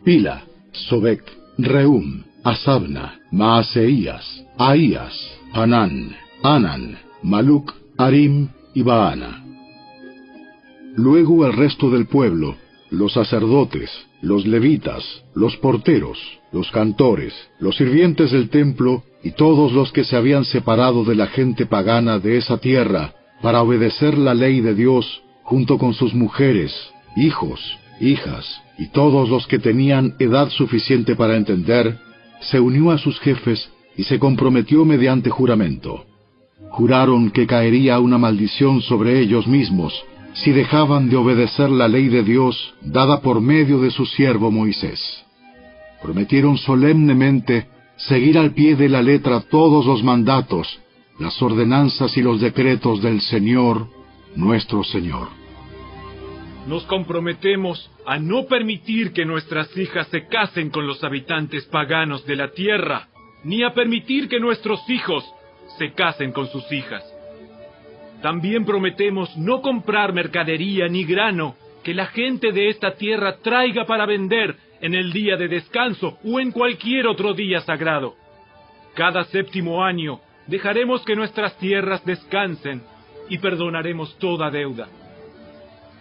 Pila, Sobek, Reum, Asabna, Maaseías, Ahías, Hanán, Anan, Maluc, Arim y Baana. Luego el resto del pueblo, los sacerdotes, los levitas, los porteros, los cantores, los sirvientes del templo y todos los que se habían separado de la gente pagana de esa tierra para obedecer la ley de Dios, junto con sus mujeres, hijos, hijas y todos los que tenían edad suficiente para entender, se unió a sus jefes y se comprometió mediante juramento. Juraron que caería una maldición sobre ellos mismos si dejaban de obedecer la ley de Dios dada por medio de su siervo Moisés. Prometieron solemnemente seguir al pie de la letra todos los mandatos, las ordenanzas y los decretos del Señor, nuestro Señor. Nos comprometemos a no permitir que nuestras hijas se casen con los habitantes paganos de la tierra, ni a permitir que nuestros hijos se casen con sus hijas. También prometemos no comprar mercadería ni grano que la gente de esta tierra traiga para vender en el día de descanso o en cualquier otro día sagrado. Cada 7º año dejaremos que nuestras tierras descansen y perdonaremos toda deuda.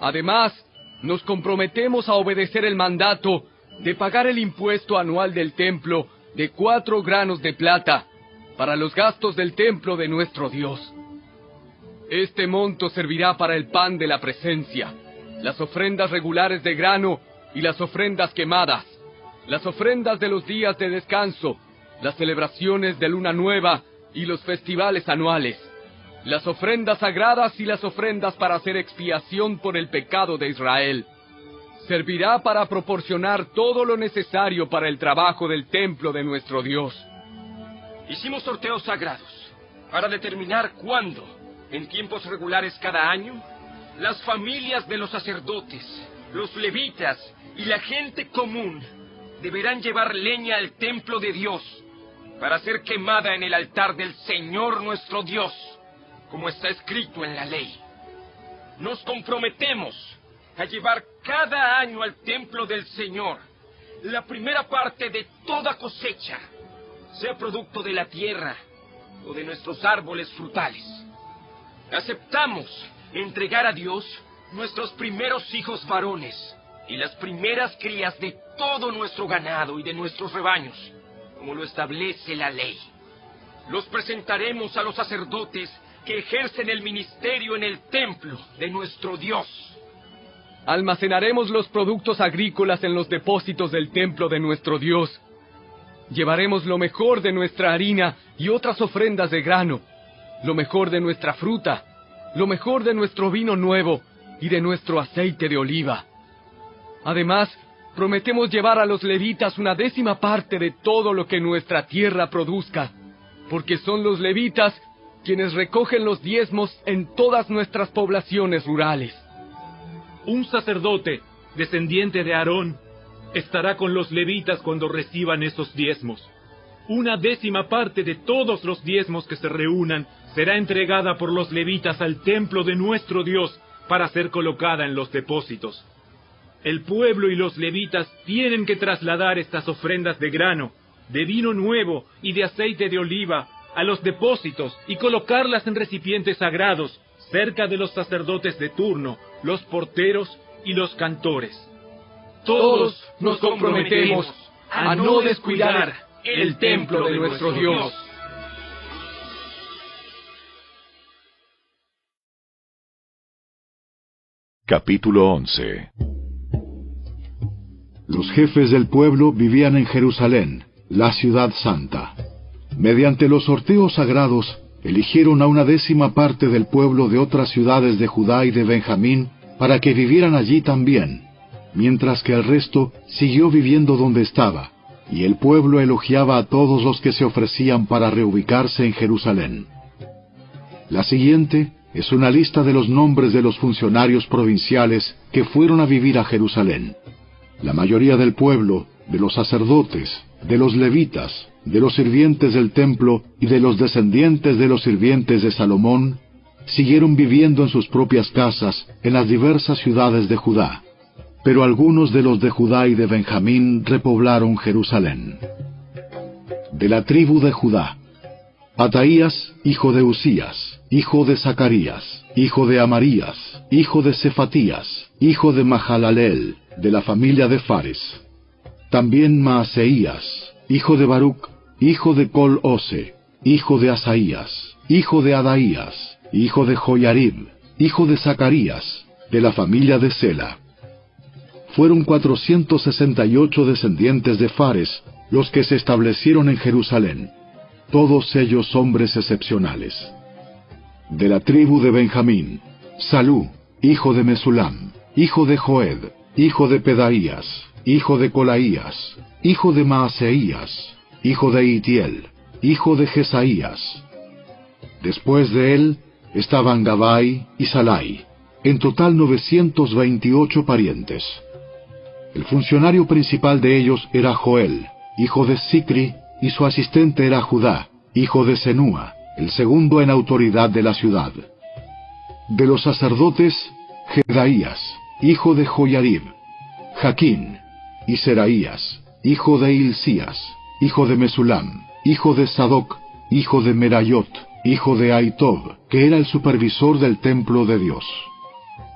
Además, nos comprometemos a obedecer el mandato de pagar el impuesto anual del templo de 4 granos de plata para los gastos del templo de nuestro Dios. Este monto servirá para el pan de la presencia, las ofrendas regulares de grano y las ofrendas quemadas, las ofrendas de los días de descanso, las celebraciones de luna nueva y los festivales anuales, las ofrendas sagradas y las ofrendas para hacer expiación por el pecado de Israel. Servirá para proporcionar todo lo necesario para el trabajo del templo de nuestro Dios. Hicimos sorteos sagrados para determinar cuándo, en tiempos regulares cada año, las familias de los sacerdotes, los levitas y la gente común deberán llevar leña al templo de Dios para ser quemada en el altar del Señor nuestro Dios, como está escrito en la ley. Nos comprometemos a llevar cada año al templo del Señor la primera parte de toda cosecha, sea producto de la tierra o de nuestros árboles frutales. Aceptamos entregar a Dios nuestros primeros hijos varones y las primeras crías de todo nuestro ganado y de nuestros rebaños, como lo establece la ley. Los presentaremos a los sacerdotes que ejercen el ministerio en el templo de nuestro Dios. Almacenaremos los productos agrícolas en los depósitos del templo de nuestro Dios. Llevaremos lo mejor de nuestra harina y otras ofrendas de grano, lo mejor de nuestra fruta, lo mejor de nuestro vino nuevo y de nuestro aceite de oliva. Además, prometemos llevar a los levitas una 10ª parte de todo lo que nuestra tierra produzca, porque son los levitas quienes recogen los diezmos en todas nuestras poblaciones rurales. Un sacerdote, descendiente de Aarón, estará con los levitas cuando reciban esos diezmos. Una 10ª parte de todos los diezmos que se reúnan será entregada por los levitas al templo de nuestro Dios para ser colocada en los depósitos. El pueblo y los levitas tienen que trasladar estas ofrendas de grano, de vino nuevo y de aceite de oliva a los depósitos y colocarlas en recipientes sagrados cerca de los sacerdotes de turno, los porteros y los cantores. Todos nos comprometemos a no descuidar el templo de nuestro Dios. Capítulo 11. Los jefes del pueblo vivían en Jerusalén, la ciudad santa. Mediante los sorteos sagrados, eligieron a una 10ª parte del pueblo de otras ciudades de Judá y de Benjamín para que vivieran allí también, mientras que el resto siguió viviendo donde estaba, y el pueblo elogiaba a todos los que se ofrecían para reubicarse en Jerusalén. La siguiente es una lista de los nombres de los funcionarios provinciales que fueron a vivir a Jerusalén. La mayoría del pueblo, de los sacerdotes, de los levitas, de los sirvientes del templo y de los descendientes de los sirvientes de Salomón, siguieron viviendo en sus propias casas en las diversas ciudades de Judá. Pero algunos de los de Judá y de Benjamín repoblaron Jerusalén. De la tribu de Judá: Ataías, hijo de Usías, hijo de Zacarías, hijo de Amarías, hijo de Cefatías, hijo de Mahalaleel, de la familia de Fares. También Maaseías, hijo de Baruc, hijo de Col-Ose, hijo de Asaías, hijo de Adaías, hijo de Joyarib, hijo de Zacarías, de la familia de Sela. Fueron 468 descendientes de Fares los que se establecieron en Jerusalén, todos ellos hombres excepcionales. De la tribu de Benjamín: Salú, hijo de Mesulam, hijo de Joed, hijo de Pedaías, hijo de Colaías, hijo de Maaseías, hijo de Itiel, hijo de Jesaías. Después de él estaban Gabai y Salai, en total 928 parientes. El funcionario principal de ellos era Joel, hijo de Sicri, y su asistente era Judá, hijo de Senúa, el segundo en autoridad de la ciudad. De los sacerdotes: Jedaías, hijo de Joyarib, Jaquín, y Seraías, hijo de Hilcías, hijo de Mesulam, hijo de Sadoc, hijo de Merayot, hijo de Aitob, que era el supervisor del templo de Dios.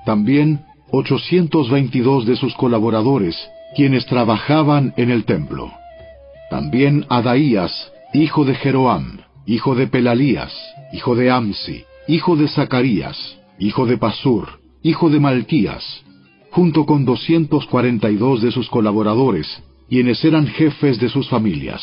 También 822 de sus colaboradores, quienes trabajaban en el templo. También Adaías, hijo de Jeroam, hijo de Pelalías, hijo de Amsi, hijo de Zacarías, hijo de Pasur, hijo de Malquías, junto con 242 de sus colaboradores, quienes eran jefes de sus familias.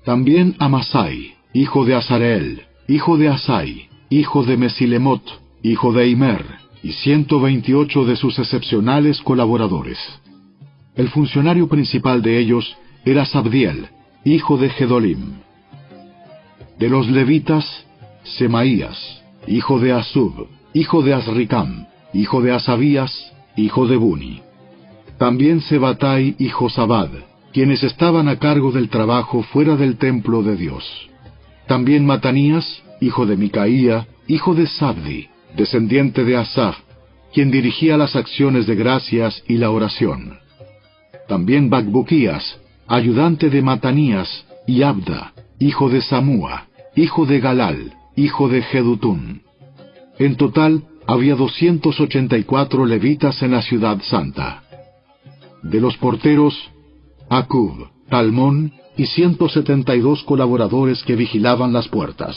También Amasai, hijo de Azareel, hijo de Asai, hijo de Mesilemot, hijo de Imer, y 128 de sus excepcionales colaboradores. El funcionario principal de ellos era Sabdiel, hijo de Gedolim. De los levitas: Semaías, hijo de Asub, hijo de Azricam, hijo de Asabías, hijo de Buni. También Sebatai y Josabad, quienes estaban a cargo del trabajo fuera del templo de Dios. También Matanías, hijo de Micaía, hijo de Sabdi, descendiente de Asaf, quien dirigía las acciones de gracias y la oración. También Bacbuquías, ayudante de Matanías, y Abda, hijo de Samúa, hijo de Galal, hijo de Jedutún. En total había 284 levitas en la ciudad santa. De los porteros: Acub, Talmón y 172 colaboradores que vigilaban las puertas.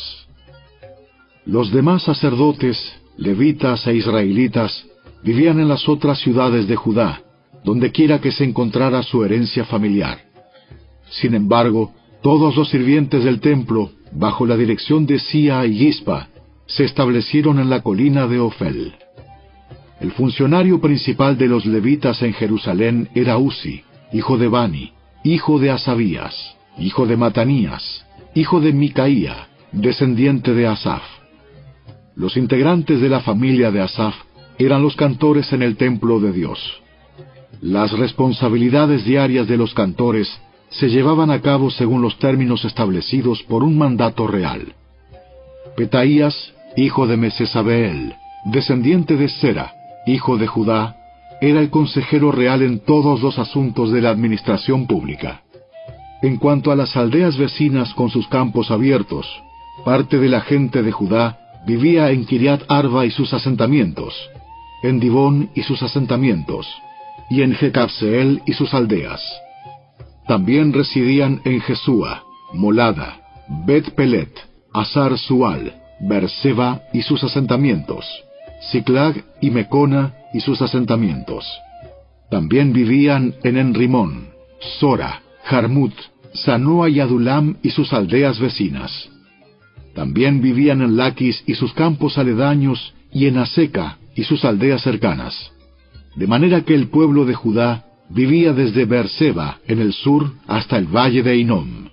Los demás sacerdotes, levitas e israelitas vivían en las otras ciudades de Judá, donde quiera que se encontrara su herencia familiar. Sin embargo, todos los sirvientes del templo, bajo la dirección de Sia y Gispa, se establecieron en la colina de Ofel. El funcionario principal de los levitas en Jerusalén era Uzi, hijo de Bani, hijo de Asabías, hijo de Matanías, hijo de Micaía, descendiente de Asaf. Los integrantes de la familia de Asaf eran los cantores en el templo de Dios. Las responsabilidades diarias de los cantores se llevaban a cabo según los términos establecidos por un mandato real. Petaías, hijo de Mesesabeel, descendiente de Sera, hijo de Judá, era el consejero real en todos los asuntos de la administración pública. En cuanto a las aldeas vecinas con sus campos abiertos, parte de la gente de Judá vivía en Kiriat Arba y sus asentamientos, en Dibón y sus asentamientos, y en Jecabseel y sus aldeas. También residían en Jesúa, Molada, Bet Pelet, Azar Sual, Berseba y sus asentamientos, Siclag y Mecona y sus asentamientos. También vivían en Enrimón, Sora, Jarmut, Sanoa y Adulam y sus aldeas vecinas. También vivían en Laquis y sus campos aledaños, y en Aseca y sus aldeas cercanas, de manera que el pueblo de Judá vivía desde Beerseba en el sur hasta el valle de Hinnom.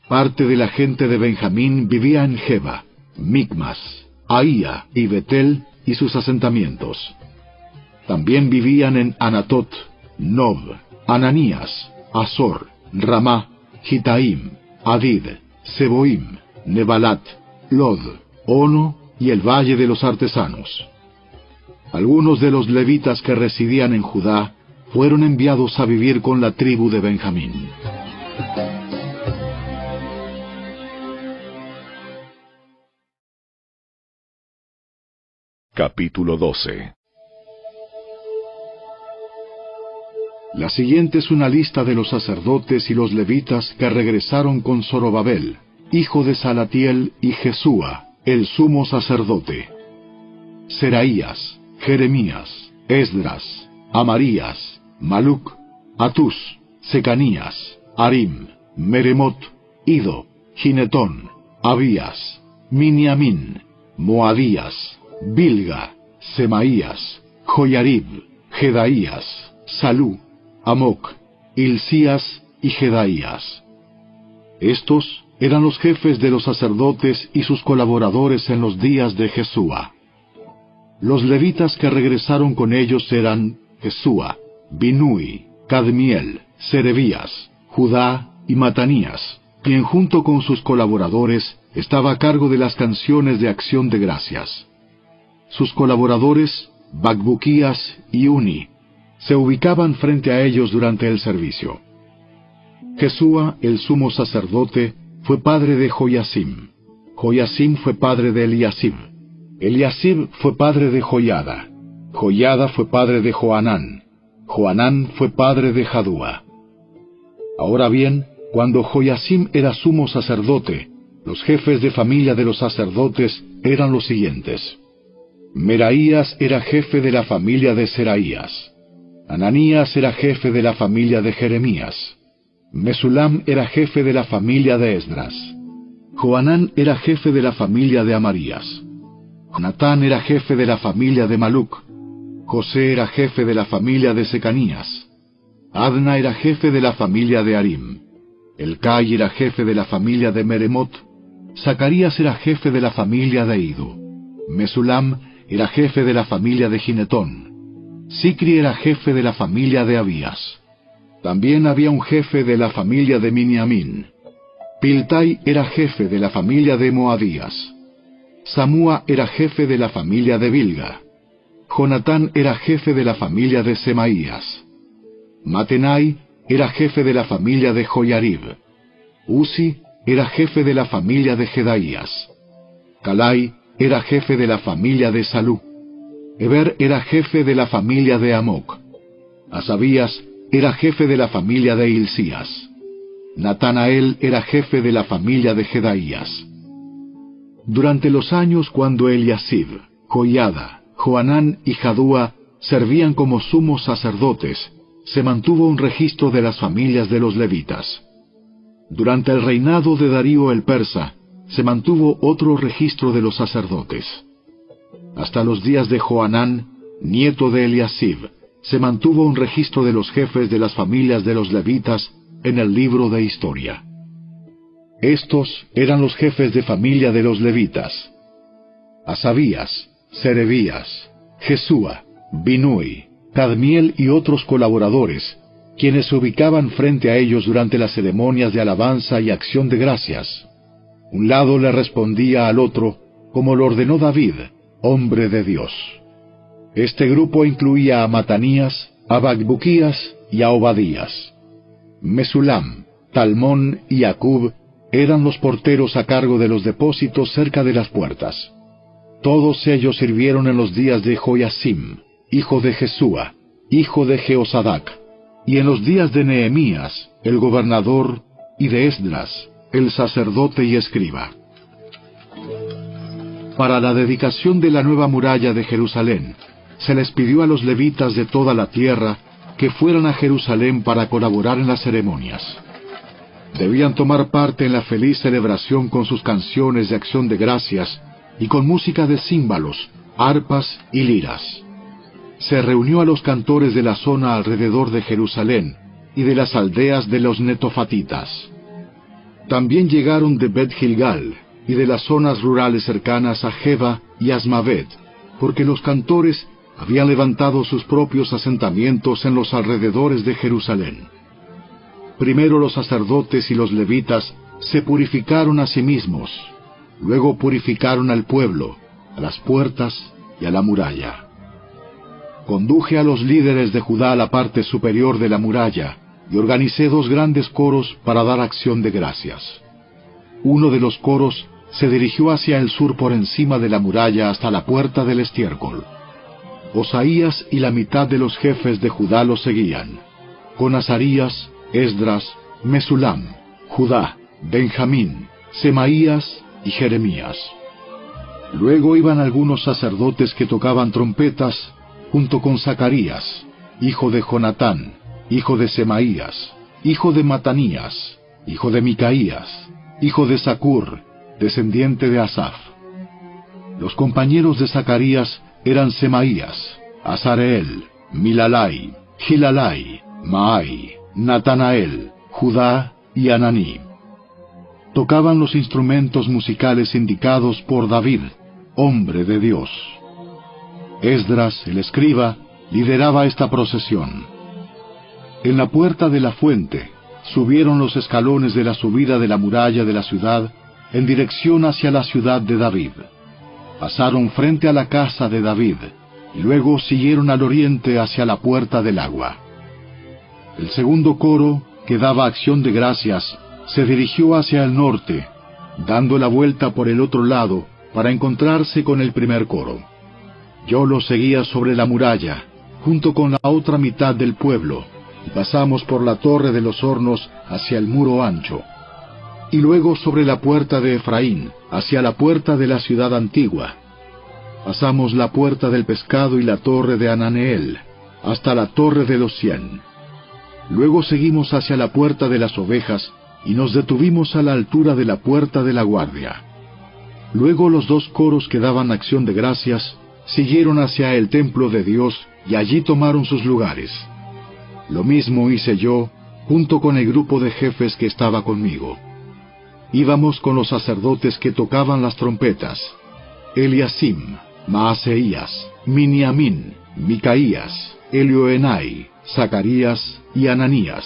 Parte de la gente de Benjamín vivía en Geba, Micmas, Ahía y Betel y sus asentamientos. También vivían en Anatot, Nob, Ananías, Azor, Ramá, Gitaim, Adid, Seboim, Nebalat, Lod, Ono y el valle de los artesanos. Algunos de los levitas que residían en Judá fueron enviados a vivir con la tribu de Benjamín. Capítulo 12. La siguiente es una lista de los sacerdotes y los levitas que regresaron con Zorobabel, hijo de Salatiel, y Jesúa, el sumo sacerdote: Seraías, Jeremías, Esdras, Amarías, Maluc, Atus, Secanías, Arim, Meremot, Ido, Ginetón, Abías, Miniamín, Moadías, Bilga, Semaías, Joyarib, Jedaías, Salú, Amoc, Hilcías y Jedaías. Estos eran los jefes de los sacerdotes y sus colaboradores en los días de Jesúa. Los levitas que regresaron con ellos eran Jesúa, Binui, Cadmiel, Serebías, Judá y Matanías, quien junto con sus colaboradores estaba a cargo de las canciones de acción de gracias. Sus colaboradores, Bacbuquías y Uni, se ubicaban frente a ellos durante el servicio. Jesúa, el sumo sacerdote, fue padre de Joyasim. Joyasim fue padre de Eliasib. Eliasib fue padre de Joyada. Joyada fue padre de Joanán. Joanán fue padre de Jadúa. Ahora bien, cuando Joyasim era sumo sacerdote, los jefes de familia de los sacerdotes eran los siguientes: Meraías era jefe de la familia de Seraías. Ananías era jefe de la familia de Jeremías. Mesulam era jefe de la familia de Esdras. Joanán era jefe de la familia de Amarías. Natán era jefe de la familia de Maluc. José era jefe de la familia de Secanías. Adna era jefe de la familia de Arim. Elcai era jefe de la familia de Meremot. Zacarías era jefe de la familia de Ido. Mesulam era jefe de la familia de Ginetón. Sicri era jefe de la familia de Abías. También había un jefe de la familia de Miniamín. Piltai era jefe de la familia de Moadías. Samúa era jefe de la familia de Bilga. Jonatán era jefe de la familia de Semaías. Matenai era jefe de la familia de Joyarib. Uzi era jefe de la familia de Jedaías. Calai era jefe de la familia de Salú. Eber era jefe de la familia de Amoc. Asabías era jefe de la familia de Hilcías. Natanael era jefe de la familia de Jedaías. Durante los años cuando Eliasib, Joiada, Joanán y Jadúa servían como sumos sacerdotes, se mantuvo un registro de las familias de los levitas. Durante el reinado de Darío el persa, se mantuvo otro registro de los sacerdotes. Hasta los días de Joanán, nieto de Eliasib, se mantuvo un registro de los jefes de las familias de los levitas en el libro de historia. Estos eran los jefes de familia de los levitas: Asabías, Serebías, Jesúa, Binui, Cadmiel y otros colaboradores, quienes se ubicaban frente a ellos durante las ceremonias de alabanza y acción de gracias. Un lado le respondía al otro, como lo ordenó David, hombre de Dios. Este grupo incluía a Matanías, a Bacbuquías y a Obadías. Mesulam, Talmón y Acub eran los porteros a cargo de los depósitos cerca de las puertas. Todos ellos sirvieron en los días de Joyasim, hijo de Jesúa, hijo de Jeosadac, y en los días de Nehemías, el gobernador, y de Esdras, el sacerdote y escriba. Para la dedicación de la nueva muralla de Jerusalén, se les pidió a los levitas de toda la tierra que fueran a Jerusalén para colaborar en las ceremonias. Debían tomar parte en la feliz celebración con sus canciones de acción de gracias y con música de címbalos, arpas y liras. Se reunió a los cantores de la zona alrededor de Jerusalén y de las aldeas de los netofatitas. También llegaron de Bet Gilgal y de las zonas rurales cercanas a Geba y Asmavet, porque los cantores habían levantado sus propios asentamientos en los alrededores de Jerusalén. Primero los sacerdotes y los levitas se purificaron a sí mismos, luego purificaron al pueblo, a las puertas y a la muralla. Conduje a los líderes de Judá a la parte superior de la muralla y organicé 2 grandes coros para dar acción de gracias. Uno de los coros se dirigió hacia el sur por encima de la muralla hasta la puerta del estiércol. Osaías y la mitad de los jefes de Judá lo seguían, con Azarías, Esdras, Mesulam, Judá, Benjamín, Semaías y Jeremías. Luego iban algunos sacerdotes que tocaban trompetas, junto con Zacarías, hijo de Jonatán, hijo de Semaías, hijo de Matanías, hijo de Micaías, hijo de Zacur, descendiente de Asaf. Los compañeros de Zacarías eran Semaías, Azareel, Milalai, Gilalai, Maai, Natanael, Judá y Ananí. Tocaban los instrumentos musicales indicados por David, hombre de Dios. Esdras, el escriba, lideraba esta procesión. En la puerta de la fuente subieron los escalones de la subida de la muralla de la ciudad en dirección hacia la ciudad de David. Pasaron frente a la casa de David y luego siguieron al oriente hacia la puerta del agua. El segundo coro, que daba acción de gracias, se dirigió hacia el norte, dando la vuelta por el otro lado para encontrarse con el primer coro. Yo lo seguía sobre la muralla, junto con la otra mitad del pueblo, y pasamos por la torre de los hornos hacia el muro ancho, y luego sobre la puerta de Efraín, hacia la puerta de la ciudad antigua. Pasamos la puerta del pescado y la torre de Ananeel, hasta la torre de los 100. Luego seguimos hacia la puerta de las ovejas, y nos detuvimos a la altura de la puerta de la guardia. Luego los 2 coros que daban acción de gracias siguieron hacia el templo de Dios y allí tomaron sus lugares. Lo mismo hice yo, junto con el grupo de jefes que estaba conmigo. Íbamos con los sacerdotes que tocaban las trompetas: Eliasim, Maaseías, Miniamín, Micaías, Elioenai, Zacarías y Ananías,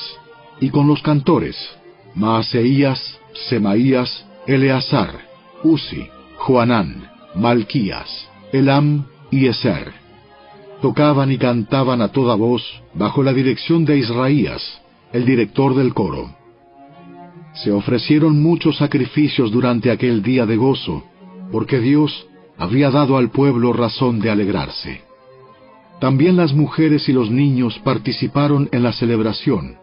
y con los cantores: Maaseías, Semaías, Eleazar, Uzi, Joanán, Malquías, Elam y Eser. Tocaban y cantaban a toda voz bajo la dirección de Israías, el director del coro. Se ofrecieron muchos sacrificios durante aquel día de gozo, porque Dios había dado al pueblo razón de alegrarse. También las mujeres y los niños participaron en la celebración,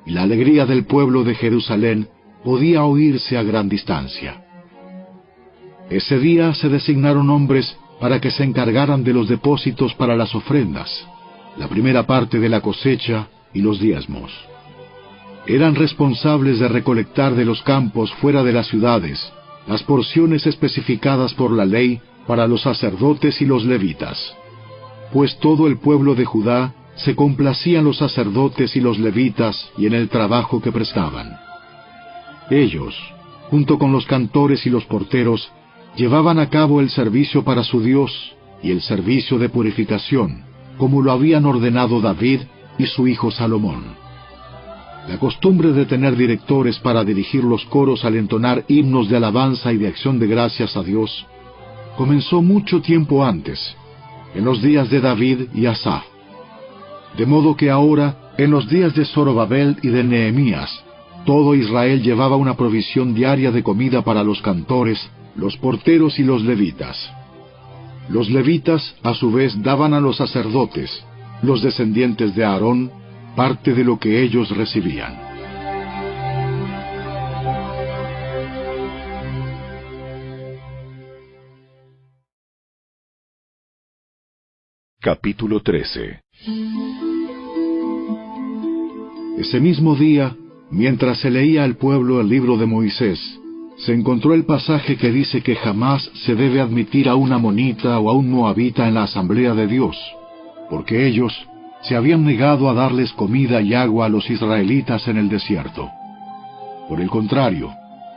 y la alegría del pueblo de Jerusalén podía oírse a gran distancia. Ese día se designaron hombres para que se encargaran de los depósitos para las ofrendas, la primera parte de la cosecha y los diezmos. Eran responsables de recolectar de los campos fuera de las ciudades las porciones especificadas por la ley para los sacerdotes y los levitas, pues todo el pueblo de Judá se complacía en los sacerdotes y los levitas y en el trabajo que prestaban. Ellos, junto con los cantores y los porteros, llevaban a cabo el servicio para su Dios y el servicio de purificación, como lo habían ordenado David y su hijo Salomón. La costumbre de tener directores para dirigir los coros al entonar himnos de alabanza y de acción de gracias a Dios comenzó mucho tiempo antes, en los días de David y Asaf. De modo que ahora, en los días de Zorobabel y de Nehemías, todo Israel llevaba una provisión diaria de comida para los cantores, los porteros y los levitas. Los levitas, a su vez, daban a los sacerdotes, los descendientes de Aarón, parte de lo que ellos recibían. Capítulo 13. Ese mismo día, mientras se leía al pueblo el libro de Moisés, se encontró el pasaje que dice que jamás se debe admitir a un amonita o a un moabita en la asamblea de Dios, porque ellos se habían negado a darles comida y agua a los israelitas en el desierto. Por el contrario,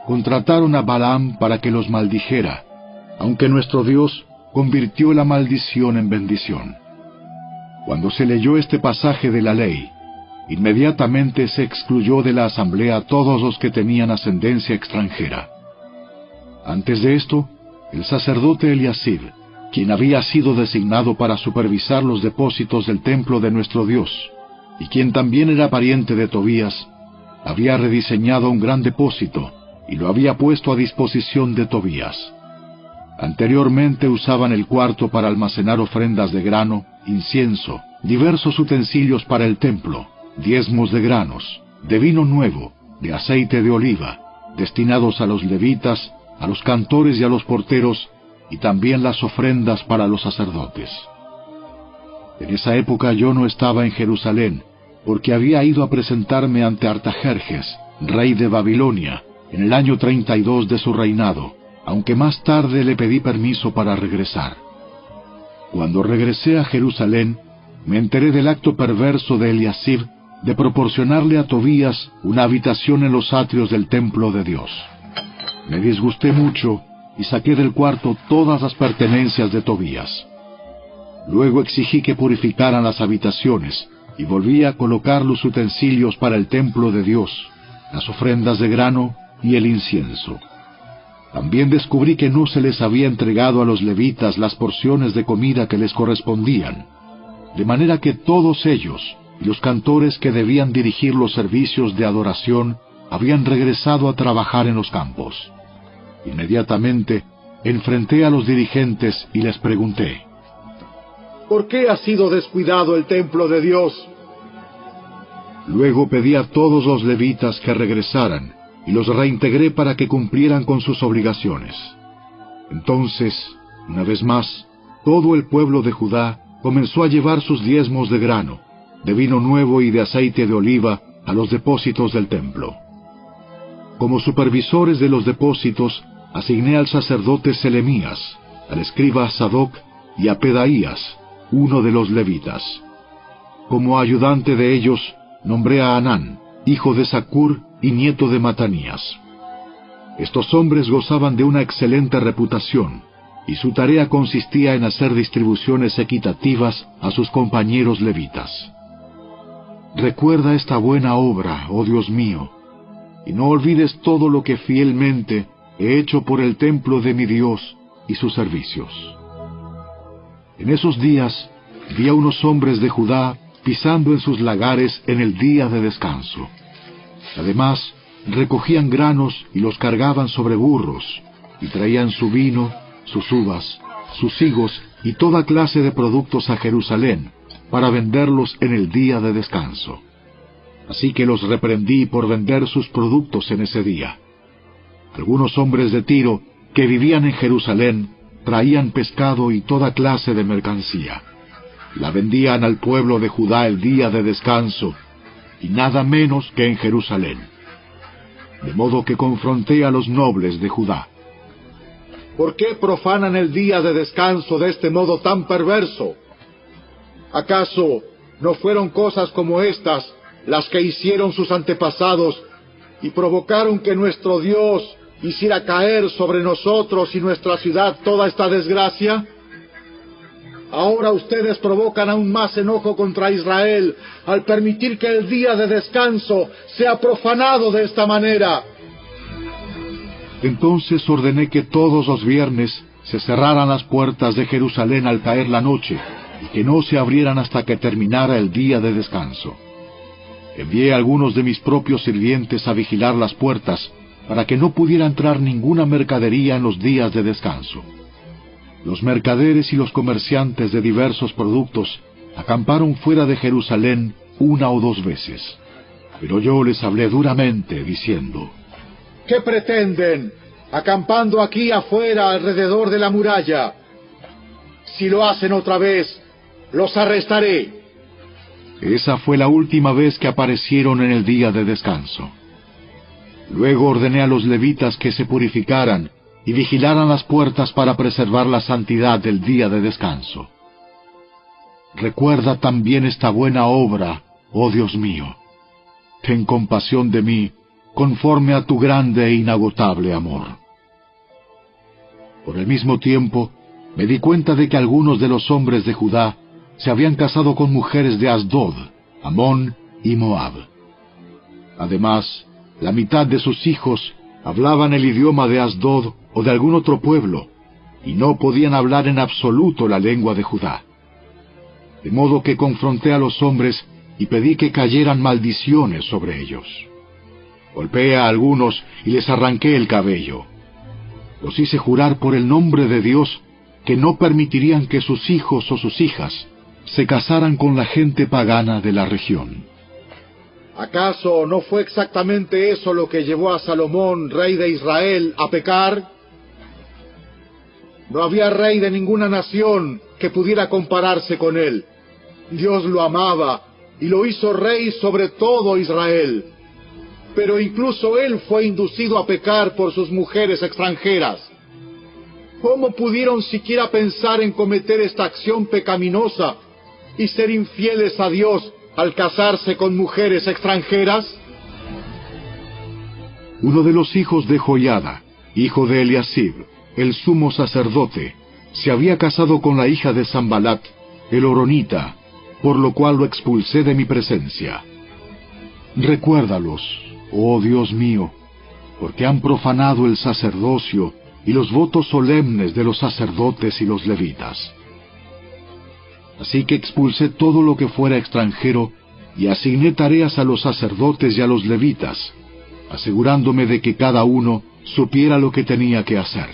contrataron a Balaam para que los maldijera, aunque nuestro Dios convirtió la maldición en bendición. Cuando se leyó este pasaje de la ley, inmediatamente se excluyó de la asamblea a todos los que tenían ascendencia extranjera. Antes de esto, el sacerdote Eliasib, quien había sido designado para supervisar los depósitos del templo de nuestro Dios, y quien también era pariente de Tobías, había rediseñado un gran depósito y lo había puesto a disposición de Tobías. Anteriormente usaban el cuarto para almacenar ofrendas de grano, incienso, diversos utensilios para el templo, diezmos de granos, de vino nuevo, de aceite de oliva, destinados a los levitas, a los cantores y a los porteros, y también las ofrendas para los sacerdotes. En esa época yo no estaba en Jerusalén, porque había ido a presentarme ante Artajerjes, rey de Babilonia, en el año 32 de su reinado, aunque más tarde le pedí permiso para regresar. Cuando regresé a Jerusalén, me enteré del acto perverso de Eliasib de proporcionarle a Tobías una habitación en los atrios del templo de Dios. Me disgusté mucho y saqué del cuarto todas las pertenencias de Tobías. Luego exigí que purificaran las habitaciones y volví a colocar los utensilios para el templo de Dios, las ofrendas de grano y el incienso. También descubrí que no se les había entregado a los levitas las porciones de comida que les correspondían, de manera que todos ellos y los cantores que debían dirigir los servicios de adoración habían regresado a trabajar en los campos. Inmediatamente enfrenté a los dirigentes y les pregunté: ¿por qué ha sido descuidado el templo de Dios? Luego pedí a todos los levitas que regresaran y los reintegré para que cumplieran con sus obligaciones. Entonces, una vez más, todo el pueblo de Judá comenzó a llevar sus diezmos de grano, de vino nuevo y de aceite de oliva a los depósitos del templo. Como supervisores de los depósitos, asigné al sacerdote Selemías, al escriba Sadoc y a Pedaías, uno de los levitas. Como ayudante de ellos, nombré a Hanán, hijo de Zacur y nieto de Matanías. Estos hombres gozaban de una excelente reputación, y su tarea consistía en hacer distribuciones equitativas a sus compañeros levitas. Recuerda esta buena obra, oh Dios mío, y no olvides todo lo que fielmente he hecho por el templo de mi Dios y sus servicios. En esos días vi a unos hombres de Judá pisando en sus lagares en el día de descanso. Además, recogían granos y los cargaban sobre burros, y traían su vino, sus uvas, sus higos y toda clase de productos a Jerusalén, para venderlos en el día de descanso. Así que los reprendí por vender sus productos en ese día. Algunos hombres de Tiro, que vivían en Jerusalén, traían pescado y toda clase de mercancía. La vendían al pueblo de Judá el día de descanso, y nada menos que en Jerusalén. De modo que confronté a los nobles de Judá. ¿Por qué profanan el día de descanso de este modo tan perverso? ¿Acaso no fueron cosas como estas las que hicieron sus antepasados y provocaron que nuestro Dios hiciera caer sobre nosotros y nuestra ciudad toda esta desgracia? Ahora ustedes provocan aún más enojo contra Israel al permitir que el día de descanso sea profanado de esta manera. Entonces ordené que todos los viernes se cerraran las puertas de Jerusalén al caer la noche, y que no se abrieran hasta que terminara el día de descanso. Envié a algunos de mis propios sirvientes a vigilar las puertas, para que no pudiera entrar ninguna mercadería en los días de descanso. Los mercaderes y los comerciantes de diversos productos acamparon fuera de Jerusalén 1 o 2 veces. Pero yo les hablé duramente, diciendo: ¿qué pretenden, acampando aquí afuera alrededor de la muralla? Si lo hacen otra vez, los arrestaré. Esa fue la última vez que aparecieron en el día de descanso. Luego ordené a los levitas que se purificaran y vigilaran las puertas para preservar la santidad del día de descanso. Recuerda también esta buena obra, oh Dios mío. Ten compasión de mí, conforme a tu grande e inagotable amor. Por el mismo tiempo, me di cuenta de que algunos de los hombres de Judá se habían casado con mujeres de Asdod, Amón y Moab. Además, la mitad de sus hijos hablaban el idioma de Asdod o de algún otro pueblo, y no podían hablar en absoluto la lengua de Judá. De modo que confronté a los hombres y pedí que cayeran maldiciones sobre ellos. Golpeé a algunos y les arranqué el cabello. Los hice jurar por el nombre de Dios que no permitirían que sus hijos o sus hijas se casaran con la gente pagana de la región. ¿Acaso no fue exactamente eso lo que llevó a Salomón, rey de Israel, a pecar? No había rey de ninguna nación que pudiera compararse con él. Dios lo amaba y lo hizo rey sobre todo Israel. Pero incluso él fue inducido a pecar por sus mujeres extranjeras. ¿Cómo pudieron siquiera pensar en cometer esta acción pecaminosa y ser infieles a Dios al casarse con mujeres extranjeras? Uno de los hijos de Joiada, hijo de Eliasib, el sumo sacerdote, se había casado con la hija de Sambalat, el horonita, por lo cual lo expulsé de mi presencia. Recuérdalos, oh Dios mío, porque han profanado el sacerdocio y los votos solemnes de los sacerdotes y los levitas. Así que expulsé todo lo que fuera extranjero y asigné tareas a los sacerdotes y a los levitas, asegurándome de que cada uno supiera lo que tenía que hacer.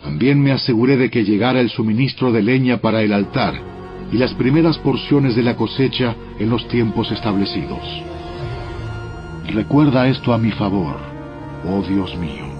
También me aseguré de que llegara el suministro de leña para el altar y las primeras porciones de la cosecha en los tiempos establecidos. Recuerda esto a mi favor, oh Dios mío.